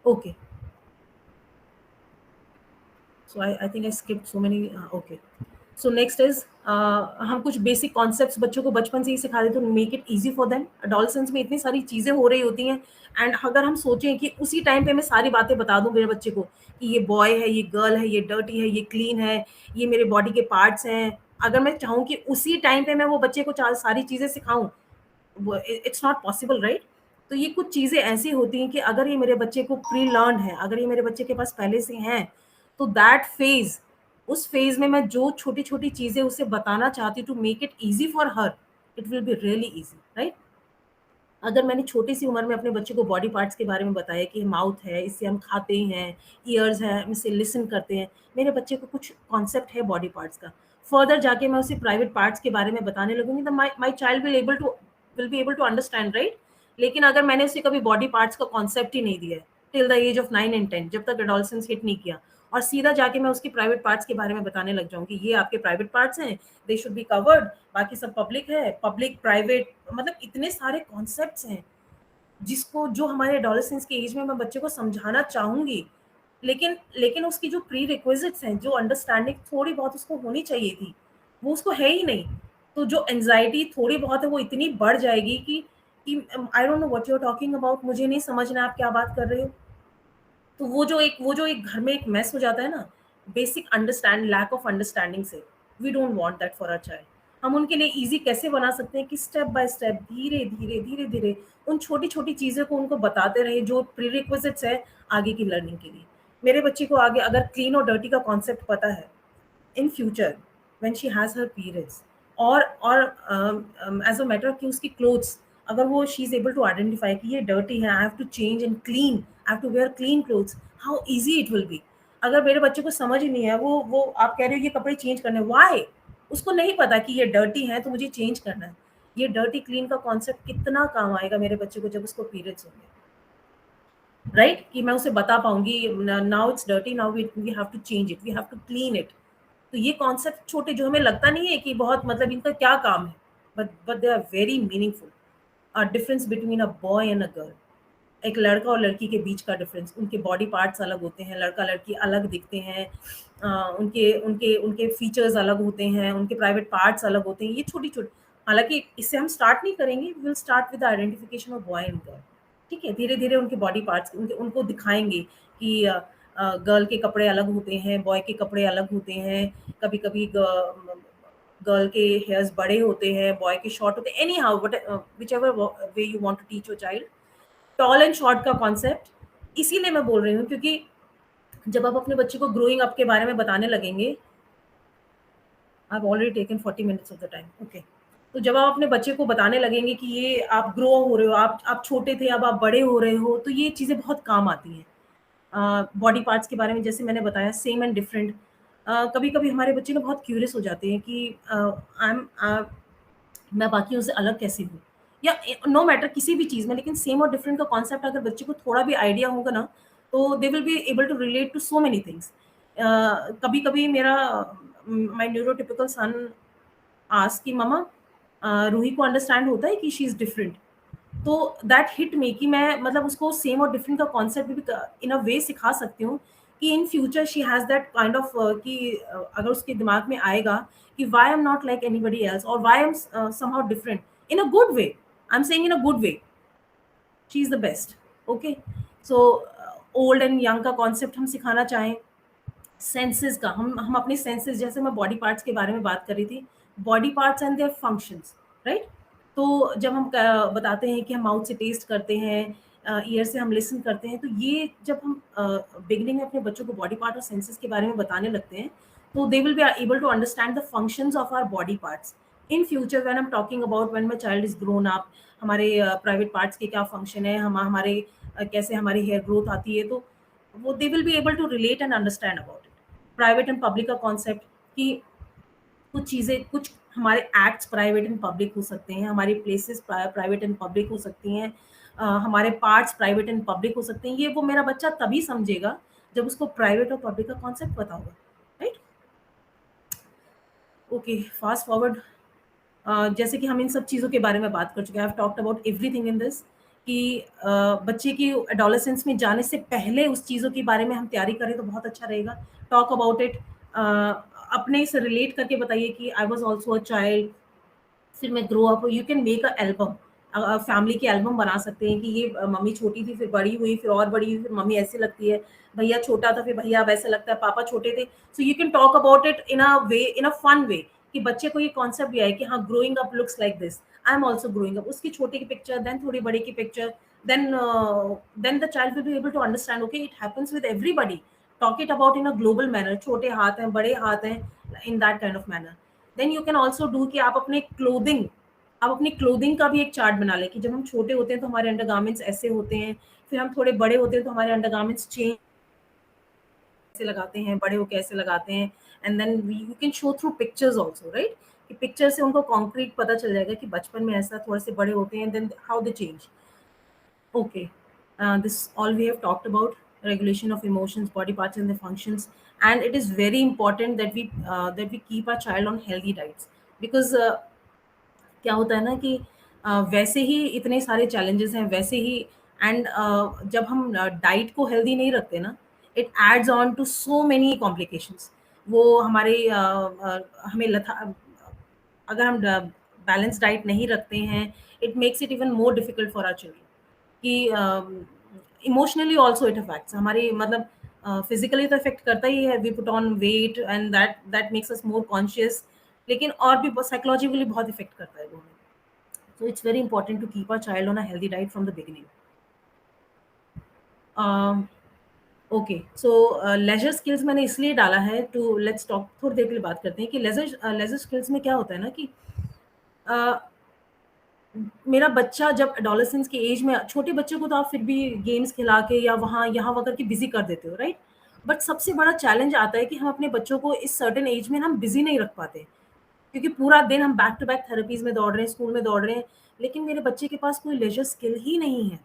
okay, so I think I skipped so many, okay, so next is हम कुछ बेसिक कॉन्सेप्ट्स बच्चों को बचपन से ही सिखा देते, तो make it easy for them. Adolescence में इतनी सारी चीज़ें हो रही होती हैं एंड अगर हम सोचें कि उसी टाइम पे मैं सारी बातें बता दूं मेरे बच्चे को कि ये बॉय है, ये गर्ल है, ये डर्टी है, ये क्लीन है, ये मेरे बॉडी के पार्ट्स हैं, अगर मैं चाहूँ कि उसी टाइम पे मैं वो बच्चे को सारी चीज़ें सिखाऊं, इट्स नॉट पॉसिबल, राइट। तो ये कुछ चीज़ें ऐसी होती हैं कि अगर ये मेरे बच्चे को प्री लर्न है, अगर ये मेरे बच्चे के पास पहले से हैं, तो दैट फेज, उस फेज में मैं जो छोटी छोटी चीज़ें उसे बताना चाहती हूँ to make it easy for her, it will be really easy, right. अगर मैंने छोटी सी उम्र में अपने बच्चे को बॉडी पार्ट्स के बारे में बताया कि माउथ है, इससे हम खाते हैं, ईयर्स है, हम इससे लिसन करते हैं, मेरे बच्चे को कुछ कॉन्सेप्ट है बॉडी पार्ट्स का, फर्दर जाके मैं उसे प्राइवेट पार्ट्स के बारे में बताने लगूंगी, तो my child will be able to understand, right. लेकिन अगर मैंने उसे कभी बॉडी पार्ट्स का कॉन्सेप्ट ही नहीं दिया है till the age of 9 and 10, जब तक एडोलसेंस हिट नहीं किया, और सीधा जाके मैं उसके प्राइवेट पार्ट्स के बारे में बताने लग जाऊंगी, ये आपके प्राइवेट पार्ट्स हैं, दे शुड बी कवर्ड, बाकी सब पब्लिक है, पब्लिक प्राइवेट, मतलब इतने सारे कॉन्सेप्ट्स हैं जिसको जो हमारे एडोलेसेंस के एज में मैं बच्चे को समझाना चाहूंगी, लेकिन लेकिन उसकी जो प्री रिक्विजिट्स हैं, जो अंडरस्टैंडिंग थोड़ी बहुत उसको होनी चाहिए थी, वो उसको है ही नहीं। तो जो एंजाइटी थोड़ी बहुत है वो इतनी बढ़ जाएगी कि I don't know what you are talking about, मुझे नहीं समझना आप क्या बात कर रहे हो। तो वो जो एक घर में एक मेस हो जाता है ना, basic understand lack of understanding से, we don't want that for a child. हम उनके लिए इजी कैसे बना सकते हैं कि स्टेप बाय स्टेप, धीरे धीरे धीरे धीरे उन छोटी छोटी चीज़ों को उनको बताते रहे जो प्रीरिक्विजिट्स है आगे की लर्निंग के लिए। मेरे बच्चे को आगे अगर क्लीन और डर्टी का कॉन्सेप्ट पता है, in future when she has her periods, और as a matter of कि उसकी clothes, अगर वो she is able to identify कि ये dirty है, I have to change and clean, I have to wear clean clothes, how easy it will be। अगर मेरे बच्चे को समझ ही नहीं है, वो आप कह रहे हो ये कपड़े चेंज करने, why, उसको नहीं पता कि ये डर्टी है तो मुझे चेंज करना है। ये डर्टी क्लीन का कॉन्सेप्ट कितना काम आएगा मेरे बच्चे को जब उसको पीरियड्स होंगे, राइट, कि मैं उसे बता पाऊंगी now it's dirty, now we have to change it, we have to clean it. तो ये कॉन्सेप्ट छोटे जो हमें लगता नहीं है कि बहुत मतलब इनका क्या काम है, but they are very meaningful. Difference between a boy and a girl, एक लड़का और लड़की के बीच का डिफरेंस, उनके बॉडी पार्ट्स अलग होते हैं, लड़का लड़की अलग दिखते हैं, उनके उनके उनके फीचर्स अलग होते हैं, उनके प्राइवेट पार्ट्स अलग होते हैं, ये छोटी छोटी। हालांकि इससे हम स्टार्ट नहीं करेंगे, will start with identification of boy and girl. ठीक है, धीरे धीरे उनके बॉडी पार्ट्स उनको दिखाएंगे कि गर्ल के कपड़े अलग होते हैं, बॉय के कपड़े अलग होते हैं, कभी कभी गर्ल के हेयर्स बड़े होते हैं, बॉय के शॉर्ट होते हैं, anyhow what whichever way you want to teach your child. Tall and short का कॉन्सेप्ट इसीलिए मैं बोल रही हूँ क्योंकि जब आप अपने बच्चे को ग्रोइंग अप के बारे में बताने लगेंगे, I have already taken 40 minutes of the time, okay. तो जब आप अपने बच्चे को बताने लगेंगे कि ये आप ग्रो हो रहे हो, आप छोटे थे अब आप बड़े हो रहे हो, तो ये चीज़ें बहुत काम आती हैं। बॉडी पार्ट्स के बारे में जैसे मैंने बताया, सेम एंड डिफरेंट। कभी कभी हमारे बच्चे ना बहुत क्यूरियस हो जाते हैं कि आई एम मैं बाकियों से अलग कैसे हूँ, या नो मैटर किसी भी चीज़ में, लेकिन सेम और डिफरेंट का कॉन्सेप्ट अगर बच्चे को थोड़ा भी आइडिया होगा ना, तो they will be able to relate to so many things. कभी कभी मेरा माय न्यूरोटिपिकल सन आस्क कि मम्मा रूही को अंडरस्टैंड होता है कि शी इज़ डिफरेंट। तो दैट हिट मी कि मैं मतलब उसको सेम और डिफरेंट का कॉन्सेप्ट भी इन अ वे सिखा सकती हूँ कि in future she has that kind of कि अगर उसके दिमाग में आएगा कि why I am not like anybody else, और why I am somehow different in a good way, I am saying in a good way, she is the best. Okay, so old and young का कॉन्सेप्ट हम सिखाना चाहें, सेंसेस का, हम अपने सेंसेस, जैसे मैं बॉडी पार्ट्स के बारे में बात कर रही थी, body parts and their functions, right. तो जब हम बताते हैं कि हम माउथ से टेस्ट करते हैं, ईयर से हम लिसन करते हैं, तो ये जब हम बिगिनिंग में अपने बच्चों को बॉडी पार्ट और सेंसेस के बारे में बताने लगते हैं, तो they will be able to understand the functions of our body parts. In future when I am talking about when my child is grown up, हमारे प्राइवेट पार्ट्स के क्या फंक्शन है, हमारे कैसे हमारी हेयर ग्रोथ आती है, तो वो they will be able to relate and understand about it. Private and public का कॉन्सेप्ट कि कुछ चीज़ें, कुछ हमारे एक्ट्स प्राइवेट एंड पब्लिक हो सकते हैं, हमारी प्लेसेस प्राइवेट एंड पब्लिक हो सकती हैं, हमारे पार्ट्स प्राइवेट एंड पब्लिक हो सकते हैं। ये वो मेरा बच्चा तभी समझेगा जब उसको प्राइवेट और पब्लिक का कॉन्सेप्ट पता होगा, राइट। Okay, fast forward. जैसे कि हम इन सब चीज़ों के बारे में बात कर चुके हैं, I have talked about everything in this, कि बच्चे की एडोलेसेंस में जाने से पहले उस चीज़ों के बारे में हम तैयारी करें तो बहुत अच्छा रहेगा। टॉक अबाउट इट, अपने से रिलेट करके बताइए कि I was also a child, फिर मैं grow up, you can make a album, family की एल्बम बना सकते हैं कि ये मम्मी छोटी थी, फिर बड़ी हुई, फिर और बड़ी हुई, फिर मम्मी ऐसी लगती है, भैया छोटा था, फिर भैया वैसे लगता है, पापा छोटे थे। So you can talk about it in a way, in a fun way, कि बच्चे को ये कॉन्सेप्ट भी आए कि हाँ, growing up looks like this, I am also growing up. उसकी छोटे की पिक्चर, देन थोड़ी बड़े की picture, then the child will be able to understand, okay, it happens with everybody. Talk it about in a global manner, छोटे हाथ हैं, बड़े हाथ हैं, in that kind of manner. Then you can also do कि आप अपनी क्लोथिंग का भी एक चार्ट बना लें कि जब हम छोटे होते हैं तो हमारे अंडरगारमेंट्स ऐसे होते हैं, फिर हम थोड़े बड़े होते हैं तो हमारे अंडरगारमेंट्स चेंज कैसे लगाते हैं, बड़े हो कैसे लगाते हैं, and then you can show through pictures also, right, कि पिक्चर से उनको कॉन्क्रीट पता चल जाएगा कि बचपन में ऐसा, थोड़े से बड़े होते हैं, then how they change. Okay, this all we have talked about. regulation of emotions, body parts, and the functions. And it is very important that we keep our child on healthy diets, because क्या होता है ना कि वैसे ही इतने सारे चैलेंजेस हैं, वैसे ही एंड जब हम डाइट को हेल्दी नहीं रखते ना, it adds on to so many complications. वो हमारे हमें लथा अगर हम बैलेंस डाइट नहीं रखते हैं, it makes it even more difficult for our children कि इमोशनली ऑल्सो इट अफेक्ट्स हमारी, मतलब फिजिकली तो इफेक्ट करता ही है, we put on weight and that makes us more conscious, लेकिन और भी साइकोलॉजिकली बहुत इफेक्ट करता है वो हमें। So it's very important to keep our child on a healthy diet from the beginning. Um, okay, so leisure skills मैंने इसलिए डाला है, टू लेट्स टॉक, थोड़ी देर के लिए बात करते हैं कि लेजर लेजर स्किल्स में क्या होता है ना कि uh, मेरा बच्चा जब एडोलेसेंस की एज में, छोटे बच्चे को तो आप फिर भी गेम्स खिला के या वहाँ यहाँ वहाँ करके बिजी कर देते हो, राइट? बट सबसे बड़ा चैलेंज आता है कि हम अपने बच्चों को इस सर्टेन एज में हम बिजी नहीं रख पाते, क्योंकि पूरा दिन हम बैक टू बैक थेरेपीज में दौड़ रहे हैं, स्कूल में दौड़ रहे हैं, लेकिन मेरे बच्चे के पास कोई लेजर स्किल ही नहीं है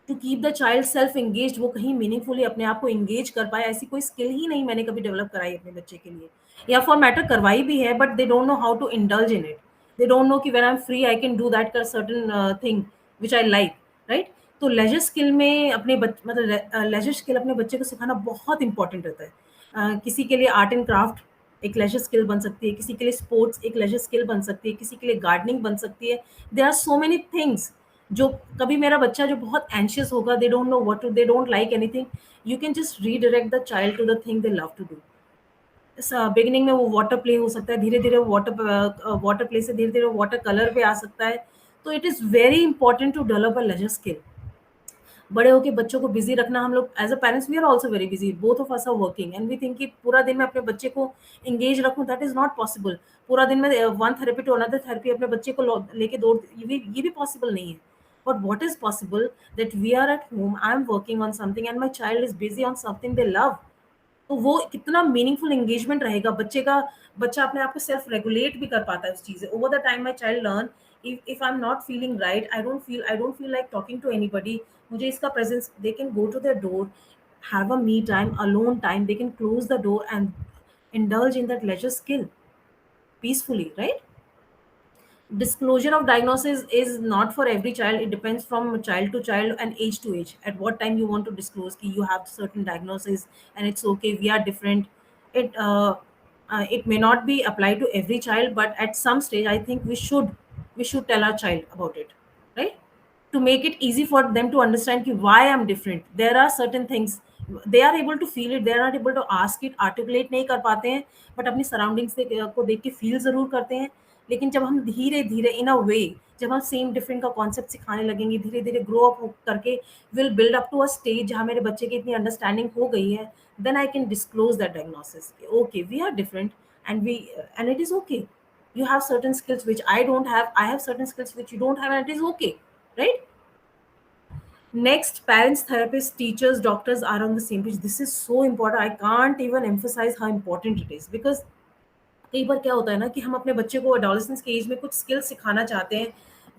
to keep the child self engaged, वो कहीं मीनिंगफुली अपने आप को एंगेज कर पाए, ऐसी कोई स्किल ही नहीं मैंने कभी डेवलप कराई अपने बच्चे के लिए, या फॉर मैटर करवाई भी है, but they don't know how to indulge in it. They don't know कि when I am free I can do that कर certain thing which I like, right? तो लेजर स्किल में मतलब लेजर स्किल अपने बच्चे को सिखाना बहुत इंपॉर्टेंट रहता है। किसी के लिए आर्ट एंड क्राफ्ट एक लेजर स्किल बन सकती है, किसी के लिए स्पोर्ट्स एक लेजर स्किल बन सकती है, किसी के लिए गार्डनिंग बन सकती है। There are so many things जो, कभी मेरा बच्चा जो बहुत एंशियस होगा, they don't know what to, they don't like anything, you can just redirect the child to the thing they love to do. Beginning में वो वाटर प्ले हो सकता है, धीरे धीरे वो वाटर प्ले से धीरे धीरे वाटर कलर पे आ सकता है। तो it is very important to develop a leisure skill. बड़े होके बच्चों को बिजी रखना, हम लोग as a parents we are also very busy, both of us are working and we think कि पूरा दिन मैं अपने बच्चे को एंगेज रखूं, दैट इज नॉट पॉसिबल। पूरा दिन में one therapy to another therapy अपने बच्चे को लेके दौड़, ये भी पॉसिबल नहीं है। But what is possible, that we are at home, I am working on something and my child is busy on something they love. तो वो कितना मीनिंगफुल एंगेजमेंट रहेगा बच्चे का। बच्चा अपने आप को सेल्फ रेगुलेट भी कर पाता है उस चीज़ से। Over the time my child learn, if I'm not feeling right, I don't feel like talking to anybody, मुझे इसका presence, they can go to their door, have a me time, alone time, they can close the door and indulge in that leisure skill peacefully, right? Disclosure of diagnosis is not for every child, it depends from child to child and age to age, at what time you want to disclose ki you have certain diagnosis, and it's okay, we are different. It uh, uh, it may not be applied to every child, but at some stage I think we should tell our child about it, right? To make it easy for them to understand ki why I'm different. There are certain things they are able to feel it, they are not able to ask it, articulate नहीं कर पाते हैं, but अपनी surroundings को देख के feel ज़रूर करते हैं। लेकिन जब हम धीरे धीरे इन अ वे, जब हम सेम डिफरेंट का कॉन्सेप्ट सिखाने लगेंगे, धीरे धीरे ग्रो अप करके will build up to a stage जहाँ मेरे बच्चे की इतनी अंडरस्टैंडिंग हो गई है, then I can disclose that diagnosis, okay we are different and it is okay. You have certain skills which I don't have, I have certain skills which you don't have, and it is okay, right? Next, parents, therapists, teachers, doctors are on the same page. This is so important. I can't even emphasize how important it is, because कई बार क्या होता है ना कि हम अपने बच्चे को एडोलेसेंस के एज में कुछ स्किल सिखाना चाहते हैं।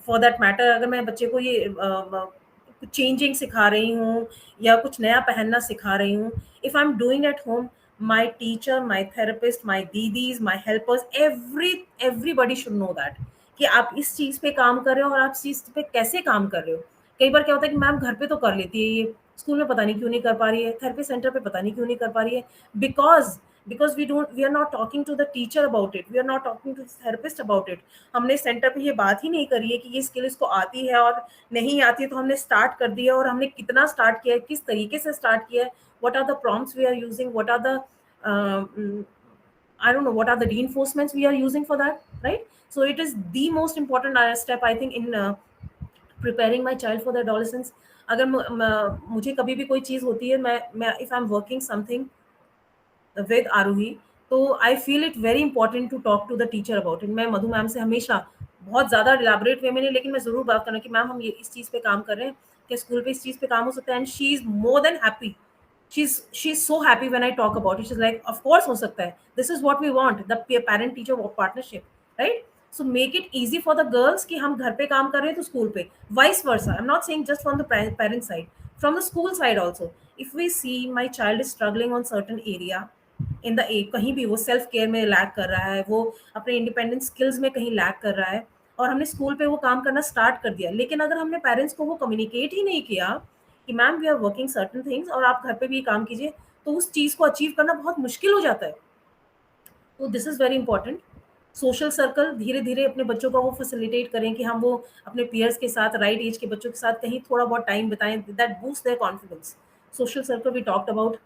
फॉर दैट मैटर, अगर मैं बच्चे को ये कुछ चेंजिंग सिखा रही हूँ या कुछ नया पहनना सिखा रही हूँ, if I am doing at home, my teacher, my therapist, my didis, my helpers, everybody should know that कि आप इस चीज पे काम कर रहे हो और आप इस चीज पे कैसे काम कर रहे हो। कई बार क्या होता है कि मैम घर पे तो कर लेती है ये, स्कूल में पता नहीं क्यों नहीं कर पा रही है, थेरेपी सेंटर पे पता नहीं क्यों नहीं कर पा रही है, because we are not talking to the teacher about it, we are not talking to the therapist about it। हमने सेंटर पे ये बात ही नहीं करी है कि ये स्किल इसको आती है और नहीं आती है, तो हमने स्टार्ट कर दिया, और हमने कितना स्टार्ट किया है, किस तरीके से स्टार्ट किया है, what are the prompts we are using, what are the I don't know, what are the reinforcements we are using for that, right? So it is the most important step I think in preparing my child for the adolescence। अगर मुझे कभी भी कोई चीज़ होती है, मैं if I'm working something with Aarohi, तो I feel it very important to talk to the teacher about it. मैं मधु मैम से हमेशा बहुत ज़्यादा इलाबरेट वे में नहीं, लेकिन मैं ज़रूर बात करना कि मैम हम ये इस चीज़ पे काम कर रहे हैं, कि स्कूल पे इस चीज़ पे काम हो सकता है, and she is more than happy. She is so happy when I talk about it, she is like of course हो सकता है, this is what we want, the parent teacher partnership, right? So make it easy for the girls कि हम घर पे काम कर रहे हैं तो स्कूल पे, vice versa. I am not saying just from the parent side, From the school side also, if we see my child is struggling on certain area in the ए कहीं भी वो सेल्फ केयर में लैक कर रहा है, वो अपने इंडिपेंडेंट स्किल्स में कहीं लैक कर रहा है, और हमने स्कूल पे वो काम करना स्टार्ट कर दिया, लेकिन अगर हमने पेरेंट्स को वो कम्युनिकेट ही नहीं किया कि ma'am we are working certain things और आप घर पे भी ये काम कीजिए, तो उस चीज़ को अचीव करना बहुत मुश्किल हो जाता है। तो this is very important. Social circle धीरे धीरे अपने बच्चों का वो फैसिलिटेट करें कि हम वो अपने पीयर्स के साथ, राइट एज के बच्चों के साथ कहीं थोड़ा बहुत टाइम बिताएं, that boost their confidence. Social circle we talked about.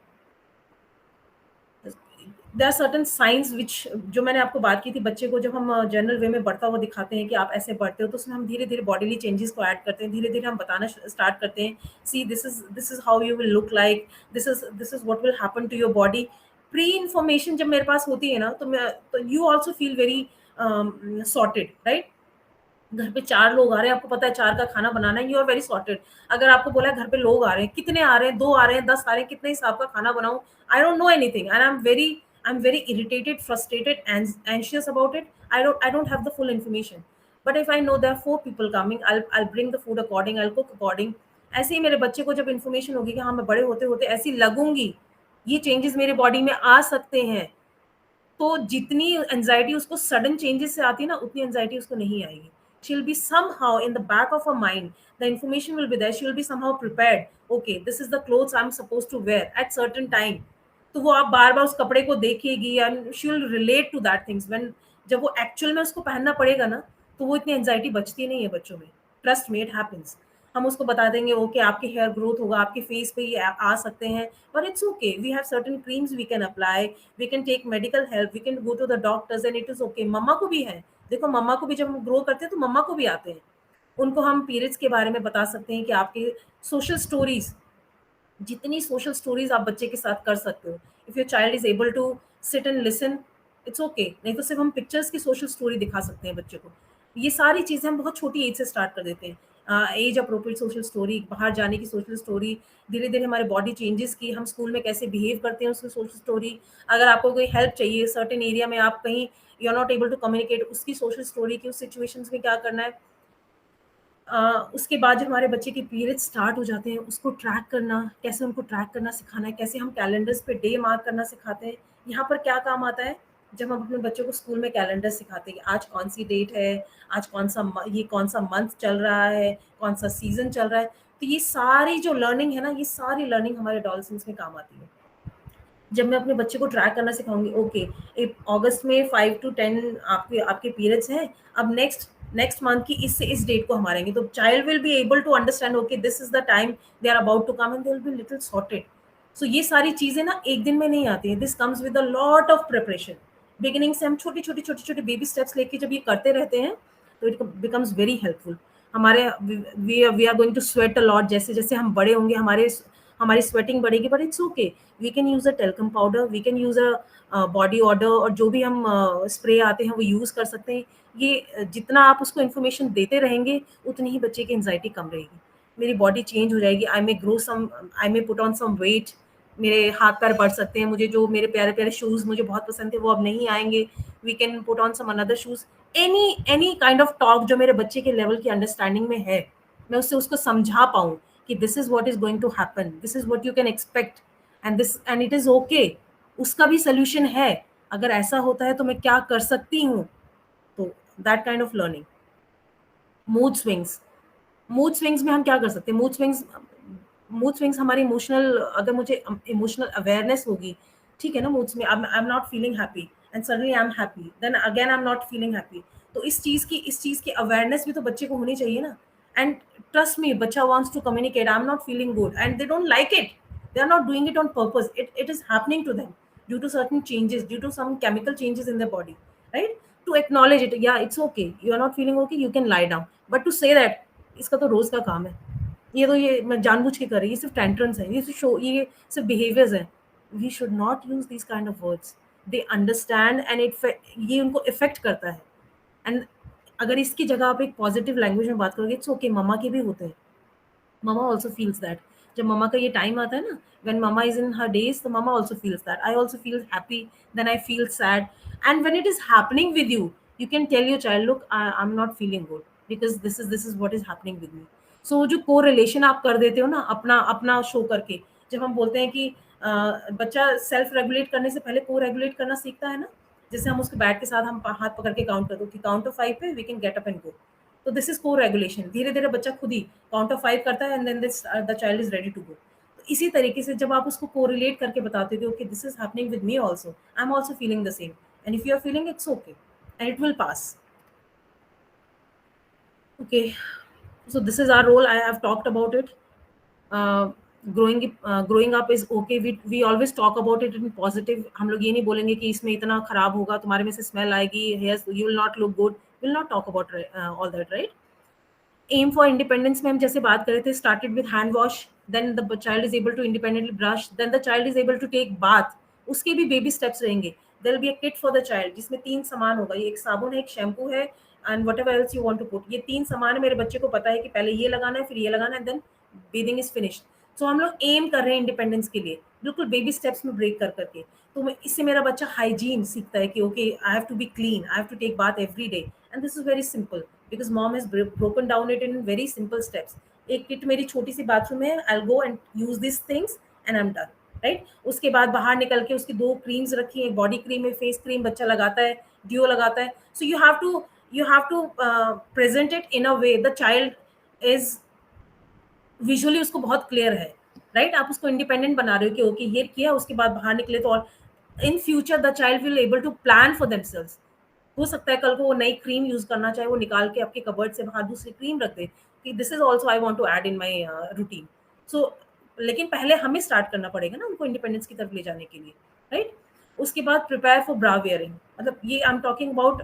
There are certain signs which, जो मैंने आपको बात की थी, बच्चे को जब हम जनरल वे में बढ़ता हुआ दिखाते हैं कि आप ऐसे बढ़ते हो, तो उसमें हम धीरे धीरे बॉडीली चेंजेस को ऐड करते हैं, धीरे धीरे हम बताना स्टार्ट करते हैं, see this is how you will look like, this is what will happen to your body. Pre information जब मेरे पास होती है ना, तो you also feel very sorted, right. घर पे 4 लोग आ रहे हैं, आपको पता है 4 का खाना बनाना है, यू आर वेरी सॉर्टेड। अगर आपको बोला है घर पे लोग आ रहे हैं, कितने आ रहे हैं, 2 आ रहे हैं, 10 आ रहे हैं, कितने हिसाब का खाना बनाऊँ? I don't know anything and I am very irritated, frustrated and anxious about it. I don't have the full information. But if I know there are 4 people coming, I will bring the food according, I will cook according. ऐसे ही मेरे बच्चे को जब इन्फॉर्मेशन होगी कि हाँ, मैं बड़े होते-होते ऐसी लगूँगी, ये चेंजेस मेरे बॉडी में आ सकते हैं, तो जितनी एंजाइटी उसको सडन चेंजेस से आती है ना, उतनी एंजाइटी उसको नहीं आएगी। She will be somehow in the back of her mind, the information will be there, she will be somehow prepared, okay this is the clothes I am supposed to wear at certain time. तो वो आप बार-बार उस कपड़े को देखेगी and she will relate to that things when, जब वो एक्चुअल में उसको पहनना पड़ेगा ना, तो वो इतनी एंजाइटी बचती नहीं है बच्चों में। Trust me, it happens. हम उसको बता देंगे ओके आपके हेयर ग्रोथ होगा, आपके फेस पे ये आ सकते हैं, but it's okay, we have certain creams we can apply, we can take medical help, we can go to the doctors and it is okay। मम्मा को भी है, देखो मम्मा को भी जब हम ग्रो करते हैं तो मम्मा को भी आते हैं। उनको हम पीरियड्स के बारे में बता सकते हैं कि आपके सोशल स्टोरीज, जितनी सोशल स्टोरीज आप बच्चे के साथ कर सकते हो, if your child is able to sit and listen, it's okay. नहीं तो सिर्फ हम पिक्चर्स की सोशल स्टोरी दिखा सकते हैं बच्चे को। ये सारी चीज़ें हम बहुत छोटी एज से स्टार्ट कर देते हैं। एज अप्रोप्रिएट सोशल स्टोरी, बाहर जाने की सोशल स्टोरी, धीरे धीरे हमारे बॉडी चेंजेस की, हम स्कूल में कैसे बिहेव करते हैं उसकी सोशल स्टोरी। अगर आपको कोई हेल्प चाहिए सर्टेन एरिया में, आप कहीं you are not able to communicate, उसकी सोशल स्टोरी की, उस सिचुएशंस में क्या करना है। उसके बाद जब हमारे बच्चे के पीरियड्स स्टार्ट हो जाते हैं, उसको ट्रैक करना, कैसे उनको ट्रैक करना सिखाना है, कैसे हम कैलेंडर्स पे डे मार्क करना सिखाते हैं। यहाँ पर क्या काम आता है, जब हम अपने बच्चों को स्कूल में कैलेंडर सिखाते हैं कि आज कौन सी डेट है, आज कौन सा मंथ चल रहा है, कौन सा सीजन चल रहा है। तो ये सारी जो लर्निंग है ना, ये सारी लर्निंग हमारे एडोलसेंस में काम आती है। जब मैं अपने बच्चे को ट्रैक करना सिखाऊंगी, ओके अगस्त में 5 to 10 आपके आपके पीरियड्स हैं, अब नेक्स्ट नेक्स्ट मंथ की इस से इस डेट को हम आ रहेंगे, तो child will be able to understand okay this is the time they are about to come and they will be little sorted. So ये सारी चीजें ना एक दिन में नहीं आती है, this comes with a lot of preparation. Beginning से हम छोटी छोटी छोटी छोटी बेबी स्टेप्स लेके जब ये करते रहते हैं, तो इट बिकम्स वेरी हेल्पफुल। हमारे we are going to sweat a lot, जैसे जैसे हम बड़े होंगे हमारी स्वेटिंग बढ़ेगी, but it's okay. We can use a talcum powder, we can use a body odour, और जो भी हम स्प्रे आते हैं वो यूज कर सकते हैं। ये जितना आप उसको इन्फॉर्मेशन देते रहेंगे, उतनी ही बच्चे की एंजाइटी कम रहेगी। मेरी बॉडी चेंज हो जाएगी, I may put on some weight, मेरे हाथ पैर बढ़ सकते हैं, मुझे जो मेरे प्यारे प्यारे शूज मुझे बहुत पसंद थे वो अब नहीं आएंगे, we can put on some another shoes. Any kind of talk जो मेरे बच्चे के लेवल की अंडरस्टैंडिंग में है, मैं उससे उसको समझा पाऊँ कि this is what is going to happen, this is what you can expect, and it is okay. उसका भी सोल्यूशन है, अगर ऐसा होता है तो मैं क्या कर सकती हूँ। तो that kind of learning. Mood swings, mood swings में हम क्या कर सकते हैं, मूड स्विंग्स हमारी इमोशनल, अगर मुझे इमोशनल अवेयरनेस होगी, ठीक है ना, मूड्स में I am not feeling happy and suddenly I am happy, then again I am not feeling happy. तो इस चीज की अवेयरनेस भी तो बच्चे को होनी चाहिए ना। एंड ट्रस्ट मी, बच्चा wants to communicate, I am not feeling good and they don't like it, they are not doing it on purpose, it is happening to them due to certain changes, due to some chemical changes in their body, right? To acknowledge it, yeah it's okay, you are not feeling okay, you can lie down, but to say that, इसका तो रोज का काम है, ये तो ये मैं जानबूझ के कर रही, ये सिर्फ टेंट्रम्स है, ये सिर्फ बिहेवियर्स हैं। We should not use this kind of words, they understand and ये उनको इफेक्ट करता है। एंड अगर इसकी जगह आप एक पॉजिटिव लैंग्वेज में बात करोगे, इट्स ओके, मम्मा के भी होते हैं, mama also feels that। जब मम्मा का ये टाइम आता है ना, when mama is in her days, तो mama also feels that, I also feel happy, then I feel sad, and when it is happening with you, you can tell your child, look I'm not feeling good because this is what is happening with me। सो जो कोरिलेशन आप कर देते हो ना अपना अपना शो करके, जब हम बोलते हैं कि बच्चा सेल्फ रेगुलेट करने से पहले को रेगुलेट करना सीखता है ना, जैसे हम उसके बैट के साथ हम हाथ पकड़ के काउंट कर दो कि काउंट ऑफ 5 पे we can get up and go. तो दिस इज को रेगुलेशन। धीरे धीरे बच्चा खुद ही काउंट ऑफ 5 करता है and then this the child is ready to go. तो इसी तरीके से जब आप उसको कोरिलेट करके बताते हो कि this is happening with me also, I am also feeling the same, and if you are feeling it's okay and it will pass. Okay, so this is our role. I have talked about it. Growing up is okay. We always talk about it in positive. हम लोग ये नहीं बोलेंगे कि इसमें इतना खराब होगा, तुम्हारे में से स्मेल आएगी, yes, you will not look good. We'll not talk about all that, right? Aim for independence में हम जैसे बात कर रहे थे, started with hand wash, then the child is able to independently brush, then the child is able to take bath. उसके भी बेबी स्टेप्स रहेंगे। There will be a kit for the child जिसमें 3 सामान होगा, ये एक साबुन है, एक शैम्पू है, and whatever else you want to put. ये 3 सामान है, मेरे बच्चे को पता है कि पहले ये लगाना है, फिर ये लगाना है, देन बेदिंग इज फिनिश्ड। सो हम लोग एम कर रहे हैं इंडिपेंडेंस के लिए, बिल्कुल बेबी स्टेप्स में ब्रेक कर करके। तो इससे मेरा बच्चा हाइजीन सीखता है कि okay I have to be clean, I have to take bath every day, and this is very simple because mom has broken down it in very simple steps. एक किट मेरी छोटी सी बाथरूम है, I'll go and use these things and I'm done, right? उसके बाद बाहर निकल के उसकी 2 क्रीम्स रखी है, बॉडी क्रीम है, फेस क्रीम बच्चा लगाता है, डियो लगाता है। सो you have to present it in a way the child is visually उसको बहुत क्लियर है, राइट? आप उसको इंडिपेंडेंट बना रहे हो कि ओके ये किया, उसके बाद बाहर निकले तो, और in future the child will able to plan for themselves. हो सकता है कल को वो नई क्रीम यूज करना चाहे, वो निकाल के आपके कबर्ड से बाहर दूसरी क्रीम रख दे कि this is also I want to add in my routine. So लेकिन पहले हमें स्टार्ट करना पड़ेगा ना उनको इंडिपेंडेंस की तरफ ले जाने के लिए, राइट? उसके बाद प्रिपेयर फॉर ब्रा वेयरिंग, मतलब ये I am talking about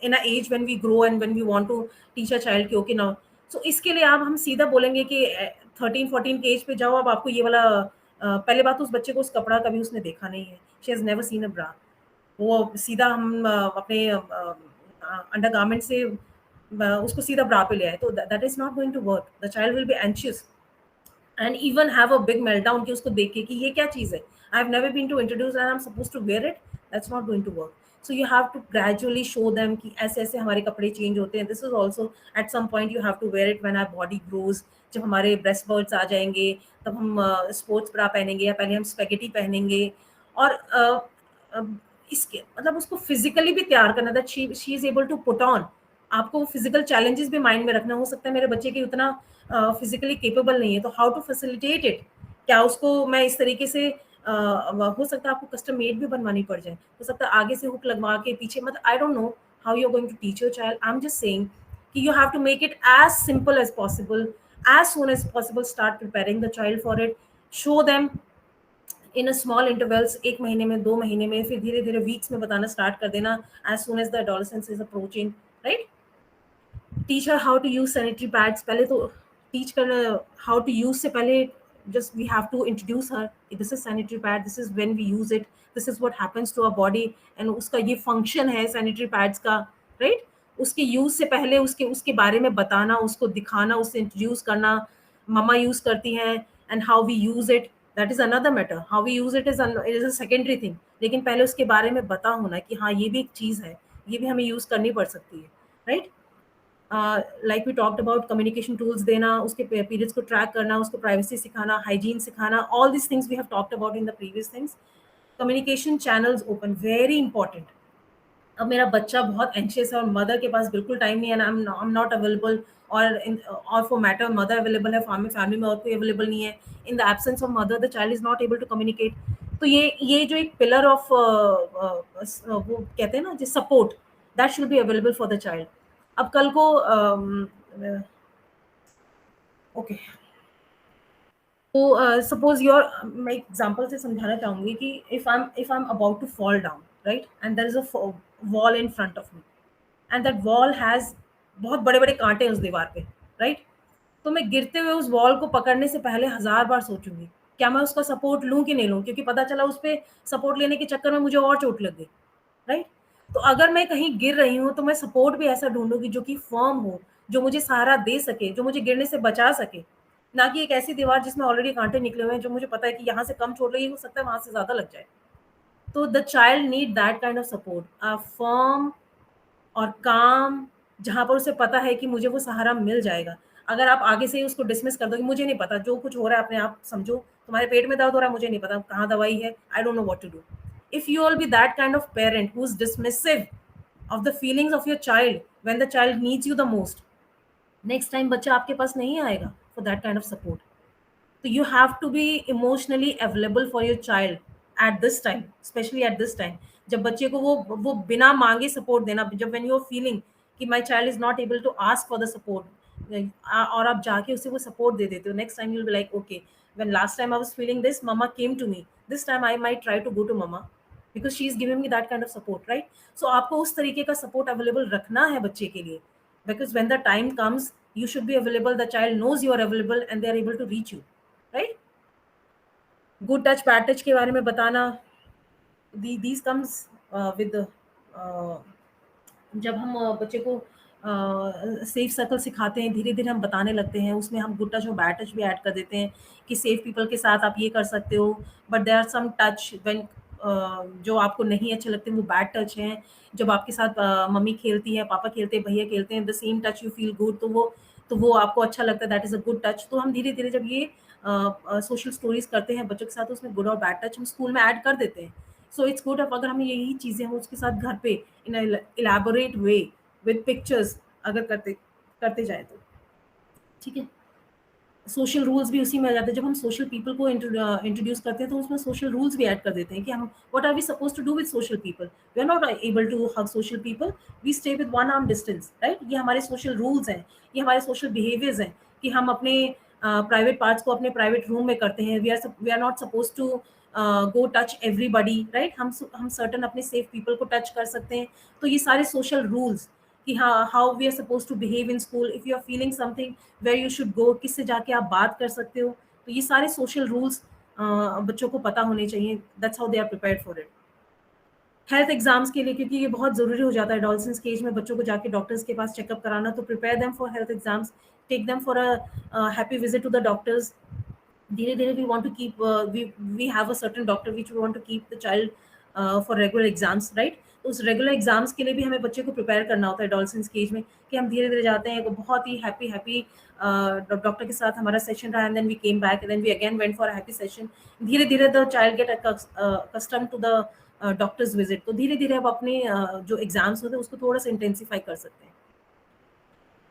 in a age when we grow and when we want to teach a child कि ओके नाउ। सो इसके लिए आप हम सीधा बोलेंगे कि 13-14 के एज पे जाओ, अब आपको ये वाला पहले बात तो उस बच्चे को उस कपड़ा कभी उसने देखा नहीं है, she has never seen a bra. वो सीधा हम अपने अंडरगारमेंट से उसको सीधा ब्रा पे ले आए, तो that is not going to work. The child will be anxious and even have a big meltdown कि उसको देख के कि ये क्या चीज है, I have never been to introduce and I am supposed to wear it, that's not going to work. So you have to gradually show them कि ऐसे ऐसे हमारे कपड़े चेंज होते हैं। This is also at some point you have to wear it when our body grows. जब हमारे ब्रेस्ट बर्ड्स आ जाएंगे तब हम स्पोर्ट्स ब्रा पहनेंगे, या पहले हम स्पेगेटी पहनेंगे। और इसके मतलब उसको फिजिकली भी तैयार करना, that she is able to put on. आपको फिजिकल चैलेंजेस भी माइंड में रखना। हो सकता है मेरे बच्चे की उतना फिजिकली केपेबल नहीं है, तो हाउ टू फैसिलिटेट इट, क्या उसको मैं इस तरीके से हो सकता है आपको कस्टम मेड भी बनवानी पड़ जाए, हो सकता है आगे से हुक लगवा के पीछे, मतलब I don't know how you are going to teach your child. I am just saying कि you have to make it as simple as possible, as soon as possible start preparing the child for it. Show them in a small intervals, 1 महीने में, 2 महीने में, फिर धीरे धीरे वीक्स में बताना स्टार्ट कर देना as soon as the adolescence is approaching, right? Teach her how to use sanitary pads. पहले तो टीच कर हाउ टू यूज से पहले just we have to introduce her, this is sanitary pad, this is when we use it, this is what happens to our body, and उसका ये फंक्शन है सैनिटरी पैड्स का, राइट? उसके यूज से पहले उसके उसके बारे में बताना, उसको दिखाना, उससे इंट्रोड्यूस करना, मम्मा यूज करती हैं, and how we use it, that is another matter. How we use it is a secondary thing, लेकिन पहले उसके बारे में पता होना कि हाँ ये भी एक चीज है, ये भी हमें यूज करनी पड़ सकती है, right? Like we talked about communication tools देना, उसके पीरियड्स को ट्रैक करना, उसको प्राइवेसी सिखाना, हाइजीन सिखाना, all this things we have talked about in the previous things. Communication channels open, very important. अब मेरा बच्चा बहुत एंशियस है और मदर के पास बिल्कुल टाइम नहीं है, आई एम नॉट अवेलेबल, और फॉर मैटर मदर अवेलेबल है, फैमिली में और कोई अवेलेबल नहीं है, in the absence of mother the child is not able to communicate. तो ये जो एक पिलर ऑफ वो कहते हैं ना जो support, that should be available for the child. अब कल को ओके, तो सपोज योर, मैं एग्जांपल से समझाना चाहूंगी कि if I am about to fall down, right, and there is a wall in front of me, and that wall has बहुत बड़े बड़े कांटे हैं उस दीवार पे, राइट? तो मैं गिरते हुए उस वॉल को पकड़ने से पहले 1000 बार सोचूंगी क्या मैं उसका सपोर्ट लूं कि नहीं लूं, क्योंकि पता चला उस पे सपोर्ट लेने के चक्कर में मुझे और चोट लग गई, राइट? तो अगर मैं कहीं गिर रही हूँ तो मैं सपोर्ट भी ऐसा ढूंढूंगी जो कि फर्म हो, जो मुझे सहारा दे सके, जो मुझे गिरने से बचा सके, ना कि एक ऐसी दीवार जिसमें ऑलरेडी कांटे निकले हुए हैं, जो मुझे पता है कि यहाँ से कम चोट लगी, हो सकता है वहां से ज्यादा लग जाए। तो the child need that kind of support, a firm और काम जहाँ पर उसे पता है कि मुझे वो सहारा मिल जाएगा। अगर आप आगे से ही उसको डिसमिस कर दो कि मुझे नहीं पता, जो कुछ हो रहा है अपने आप समझो, तुम्हारे पेट में दर्द हो रहा है, मुझे नहीं पता कहाँ दवाई है, I don't know what to do. If you will be that kind of parent who's dismissive of the feelings of your child when the child needs you the most, next time बच्चा आपके पास नहीं आएगा for that kind of support. So you have to be emotionally available for your child at this time, especially at this time. जब बच्चे को वो बिना मांगे सपोर्ट देना, जब when you're feeling कि my child is not able to ask for the support, और आप जाके उसे वो सपोर्ट दे देते हो, next time you'll be like, okay, when last time I was feeling this, mama came to me, this time I might try to go to mama because she is giving me that kind of support, right? So आपको उस तरीके का सपोर्ट अवेलेबल रखना है बच्चे के लिए, because when the time comes you should be available, the child knows you are available and they are able to reach you, right? Good touch bad touch के बारे में बताना, दीज कम्स विद, जब हम बच्चे को सेफ सर्कल सिखाते हैं, धीरे धीरे हम बताने लगते हैं, उसमें हम गुड टच और बैड टच भी ऐड कर देते हैं कि सेफ पीपल के साथ आप ये कर सकते हो, but there are some touch when जो आपको नहीं अच्छे लगते, वो बैड टच हैं। जब आपके साथ मम्मी खेलती है, पापा खेलते हैं, भैया खेलते हैं, the same touch you feel good, तो वो आपको अच्छा लगता है, that is a good touch. तो हम धीरे धीरे जब ये सोशल स्टोरीज करते हैं बच्चों के साथ, उसमें गुड और बैड टच हम स्कूल में ऐड कर देते हैं। सो इट्स गुड अगर हम यही चीज़ें हम उसके साथ घर पे इन इलेबोरेट वे विद पिक्चर्स अगर करते करते जाए तो ठीक है। सोशल रूल्स भी उसी में आ जाते हैं। जब हम सोशल पीपल को इंट्रोड्यूस करते हैं तो उसमें सोशल रूल्स भी ऐड कर देते हैं कि हम what are we suppose to do with social people. We are not able to hug social people, we stay with one arm distance, right? ये हमारे सोशल रूल्स हैं, ये हमारे सोशल बिहेवियर्स हैं कि हम अपने प्राइवेट पार्ट्स को अपने प्राइवेट रूम में करते हैं। We are not suppose to go touch everybody, right? हम सर्टन अपने सेफ पीपल को टच कर सकते हैं। तो ये सारे सोशल रूल्स कि हाँ, how we are suppose to behave in school, if you are feeling something, where you should go, किससे जाके आप बात कर सकते हो। तो ये सारे सोशल रूल्स बच्चों को पता होने चाहिए, that's how they are prepared for it. Health exams के लिए, क्योंकि ये बहुत ज़रूरी हो जाता है एडोलसेंस के एज में बच्चों को जाके डॉक्टर्स के पास चेकअप कराना, तो prepare them for health exams, take them for a happy visit to the doctors. धीरे धीरे we want to keep we have a certain doctor which we want to keep the child for regular exams, right? तो उस रेगुलर एग्जाम्स के लिए भी हमें बच्चे को प्रिपेयर करना होता है एडोलसेंस के एज में, कि हम धीरे धीरे जाते हैं, बहुत ही हैप्पी हैप्पी डॉक्टर के साथ हमारा सेशन रहा, and then we came back, and then we again went for a happy session. धीरे धीरे the child get accustomed to the doctors visit. तो धीरे धीरे अब अपने जो एग्जाम्स होते हैं उसको थोड़ा सा इंटेंसिफाई कर सकते हैं।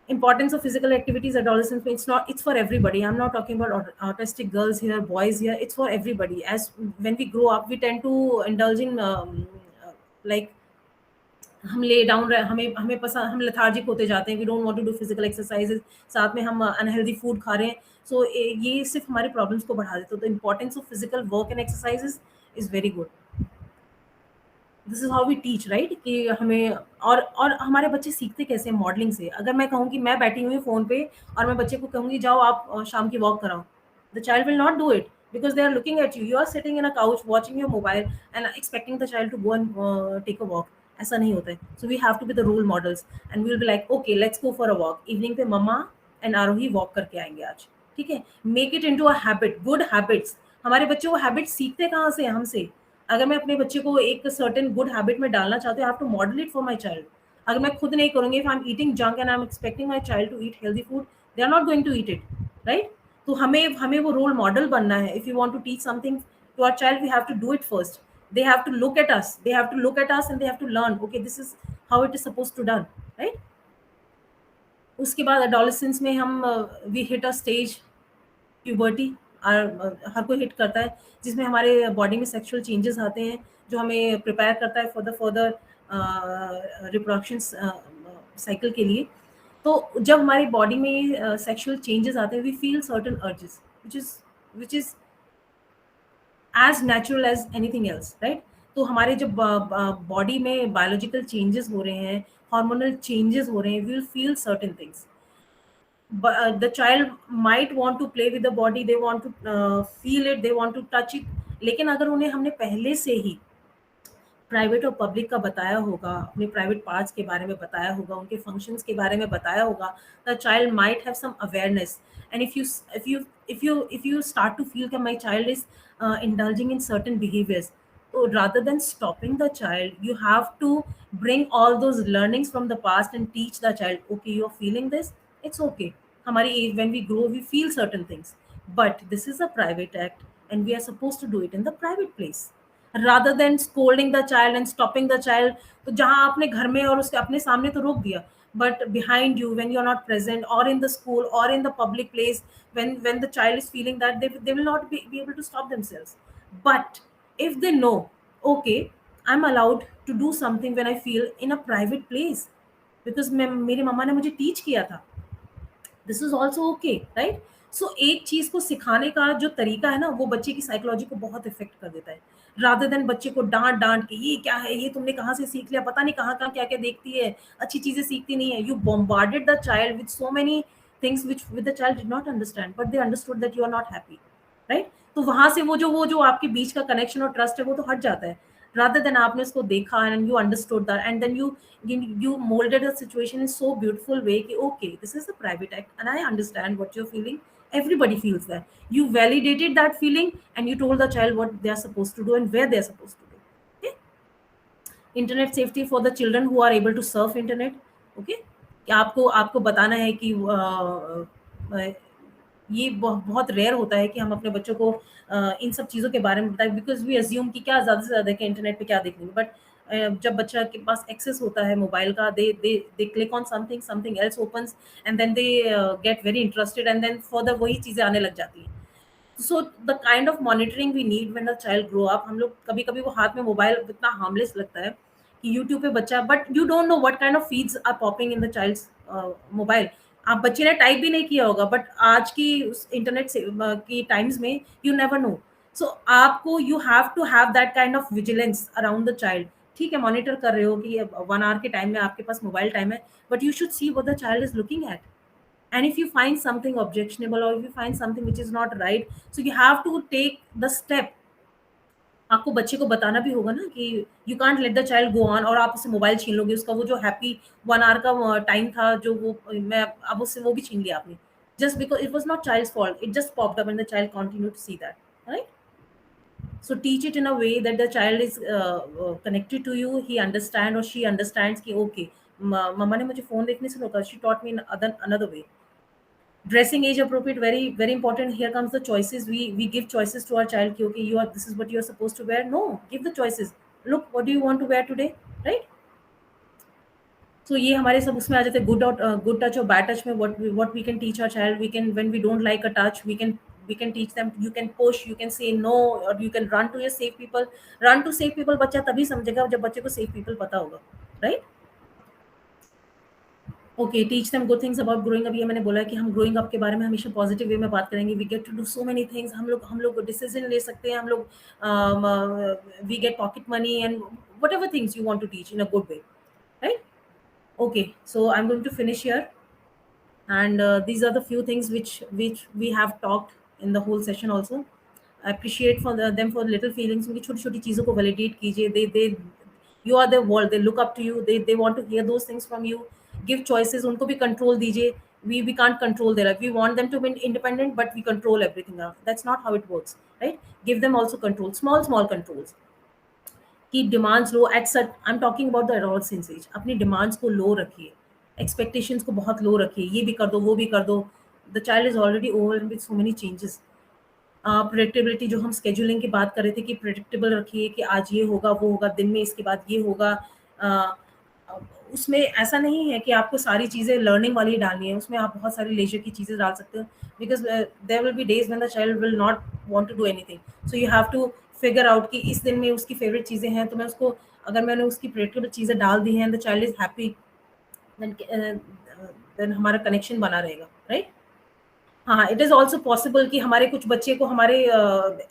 Importance of physical activities adolescents, it's for everybody. I'm not talking about autistic girls here, boys here, it's for everybody. As when we grow up we tend to indulge in like हम ले डाउन हमें हमें पसंद, हम लेथार्जिक होते जाते हैं, we don't want to do physical exercises, साथ में हम अनहेल्दी फूड खा रहे हैं। सो ये सिर्फ हमारे प्रॉब्लम्स को बढ़ा देता है। तो importance of physical work and exercises is very good. This is how we teach, right? कि हमें और हमारे बच्चे सीखते कैसे हैं? मॉडलिंग से। अगर मैं कहूँ कि मैं बैठी हुई हूँ फोन पे और मैं बच्चे को कहूँगी जाओ आप शाम की वॉक कराओ, the child will not do it because they are looking at you, you are sitting in a couch watching your mobile and expecting the child to go and take a walk. ऐसा नहीं होता है। So we have to be the role models and we will be like, okay, let's go for a walk, evening पे मम्मा एंड आरोही वॉक करके आएंगे आज, ठीक है? Make it into a habit, good habits. हमारे बच्चे वो हैबिट सीखते कहाँ से? हमसे। अगर मैं अपने बच्चे को एक सर्टेन गुड हैबिट में डालना चाहती हूँ, I have to model it for my child. अगर मैं खुद नहीं करूँगी, if I am eating junk and I am expecting my child to eat healthy food, they are not going to eat it, right? तो हमें हमें वो रोल मॉडल बनना है। If you want to teach something to our child, we have to do it first. They have to look at us, they have to look at us and they have to learn, okay this is how it is supposed to done, right? उसके बाद एडोलेसेंस में हम we hit a stage, puberty हर कोई हिट करता है, जिसमें हमारे बॉडी में सेक्सुअल चेंजेस आते हैं, जो हमें प्रिपेयर करता है for the further reproduction cycle के लिए। तो जब हमारी बॉडी में सेक्सुअल चेंजेस आते हैं, we feel certain urges which is as natural as anything else, right? तो हमारे जब बॉडी में बायोलॉजिकल चेंजेस हो रहे हैं, हार्मोनल चेंजेस हो रहे हैं, we will feel certain things. The child might want to play with the body, they want to feel it, they want to touch it, लेकिन अगर उन्हें हमने पहले से ही प्राइवेट और पब्लिक का बताया होगा, अपने प्राइवेट पार्ट्स के बारे में बताया होगा, उनके फंक्शंस के बारे में बताया होगा, the child might have some awareness. And if you start to feel that my child is indulging in certain behaviors, So rather than stopping the child, you have to bring all those learnings from the past and teach the child, okay, you're feeling this, it's okay. Hamari age, when we grow, we feel certain things. But this is a private act and we are supposed to do it in the private place. Rather than scolding the child and stopping the child, तो जहाँ आपने घर में और उसके अपने सामने तो रोक दिया, but behind you when you're not present, or in the school or in the public place, when the child is feeling that, they will not be able to stop themselves. But if they know, okay, I'm allowed to do something when I feel in a private place, because मैं मेरी मम्मा ने मुझे टीच किया था, this is also okay, right? So एक चीज को सिखाने का जो तरीका है ना, वो बच्चे की साइकोलॉजी को बहुत इफेक्ट कर देता है। रादर देन बच्चे को डांट डांट के, ये क्या है, ये तुमने कहाँ से सीख लिया, पता नहीं कहाँ कहाँ क्या क्या देखती है, अच्छी चीजें सीखती नहीं है। You bombarded the child with so many things which with the child did not understand, but they understood that you are not happy, right? तो वहां से वो जो आपके बीच का कनेक्शन और ट्रस्ट है वो तो हट जाता है। rather than आपने उसको देखा and you understood that, and then you molded a situation in so beautiful way कि okay, this is a private act and I understand what you're feeling. Everybody feels that. You validated that feeling and you told the child what they are supposed to do and where they are supposed to do. Okay? Internet safety for the children who are able to surf internet. Okay, कि आपको आपको बताना है कि ये बहुत रेयर होता है कि हम अपने बच्चों को इन सब चीज़ों के बारे में बताएं, बिकॉज वी अज्यूम कि क्या ज़्यादा से ज़्यादा कि इंटरनेट पे क्या देख लेंगे। बट जब बच्चा के पास एक्सेस होता है मोबाइल का, they click on something, something else opens, and then they get very interested, and then further वही चीज़ें आने लग जाती हैं। So the kind of monitoring we need when a child grow up. हम लोग कभी-कभी वो हाथ में मोबाइल इतना हार्मलेस लगता है कि यूट्यूब पे बच्चा, but you don't know what kind of feeds are popping in the child's mobile. आप बच्चे ने टाइप भी नहीं किया होगा, बट आज की उस इंटरनेट से की टाइम्स में यू नेवर नो। सो आपको you have to have that kind of vigilance around the child. ठीक है, मॉनिटर कर रहे हो कि 1 आवर के टाइम में आपके पास मोबाइल टाइम है, but you should see what the child is looking at. And if you find something objectionable or if you find something which is not right, so you have to take the step. आपको बच्चे को बताना भी होगा ना कि you can't let the child go on और आप उससे मोबाइल छीन लोगे, उसका वो जो हैप्पी 1 आवर का टाइम था जो वो मैं अब उससे वो भी छीन लिया आपने, just because it was not child's fault, it just popped up and the child continue to see that, right? So teach it in a way that the child is connected to you, he understand or she understands कि okay, मम्मा ने मुझे फोन देखने से रोका, she taught me in another way. Dressing age appropriate, very very important. Here comes the choices. We give choices to our child कि okay, you are, this is what you are supposed to wear. No, give the choices. Look, what do you want to wear today, right? So ये हमारे सब उसमें आ जाते हैं, गुड टच और बैड टच में what we can teach our child. We can, when we don't like a touch, we can teach them. You can push, you can say no, or you can run to your safe people. Run to safe people बच्चा तभी समझेगा जब बच्चे को safe people पता होगा, right? Okay, teach them good things about growing up. ये मैंने बोला है कि हम ग्रोइंग अप के बारे में हमेशा पॉजिटिव वे में बात करेंगे। We get to do so many things. हम लोग डिसीजन ले सकते हैं, हम लोग we get pocket money and whatever things you want to teach in a good way, right? Okay, so I am going to finish here, and these are the few things which we have talked in the whole session also. I appreciate for them for little feelings, उनकी छोटी छोटी चीज़ों को validate कीजिए। they you are their world, they look up to you, they want to hear those things from you. Give choices, उनको भी control दीजिए। We can't control their life, we want them to be independent but we control everything now. That's not how it works, right? Give them also control, small controls। की demands low at such, I am talking about the adolescence age. अपनी डिमांड्स को लो रखिए, एक्सपेक्टेशंस को बहुत लो रखिए, ये भी कर दो वो भी कर दो। The child is already overwhelmed with so many changes. Predictability, जो हम स्केड्यूलिंग की बात कर रहे थे कि प्रेडिक्टेबल रखिए कि आज ये होगा वो होगा, दिन में इसके बाद ये होगा। उसमें ऐसा नहीं है कि आपको सारी चीज़ें लर्निंग वाली डालनी है, उसमें आप बहुत सारी लेजर की चीज़ें डाल सकते हो, because there will be days when the child will not want to do anything. So you have to figure out कि इस दिन में उसकी फेवरेट चीज़ें हैं, तो मैं उसको, अगर मैंने उसकी प्रेडिक्टेबल चीज़ें डाल दी हैं, the child is happy, then हमारा कनेक्शन बना रहेगा, राइट? हाँ, इट इज़ ऑल्सो पॉसिबल कि हमारे कुछ बच्चे को हमारे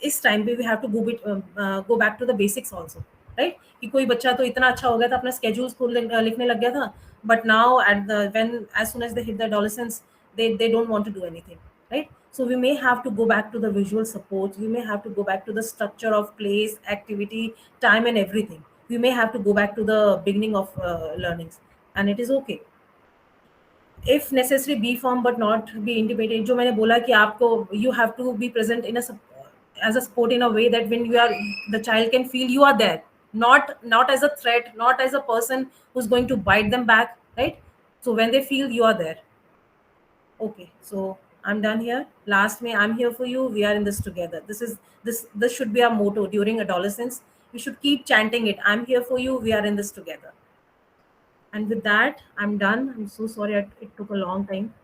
इस टाइम पे we have to go back to the basics also, right? कि कोई बच्चा तो इतना अच्छा हो गया था, अपना स्केड्यूल्स खुद लिखने लग गया था, but now at the when as soon as they hit the adolescence, they don't want to do anything, right? So we may have to go back to the visual support, we may have to go back to the structure of place, activity, time and everything. We may have to go back to the beginning of learnings, and it is okay. If necessary, be firm but not be intimidating। जो मैंने बोला कि आपको you have to be present in a as a support in a way that when you are, the child can feel you are there, not as a threat, not as a person who's going to bite them back, right? So when they feel you are there. Okay, so I'm done here. Last May, I'm here for you. We are in this together. This should be our motto during adolescence. We should keep chanting it. I'm here for you. We are in this together. And with that, I'm done. I'm so sorry it took a long time.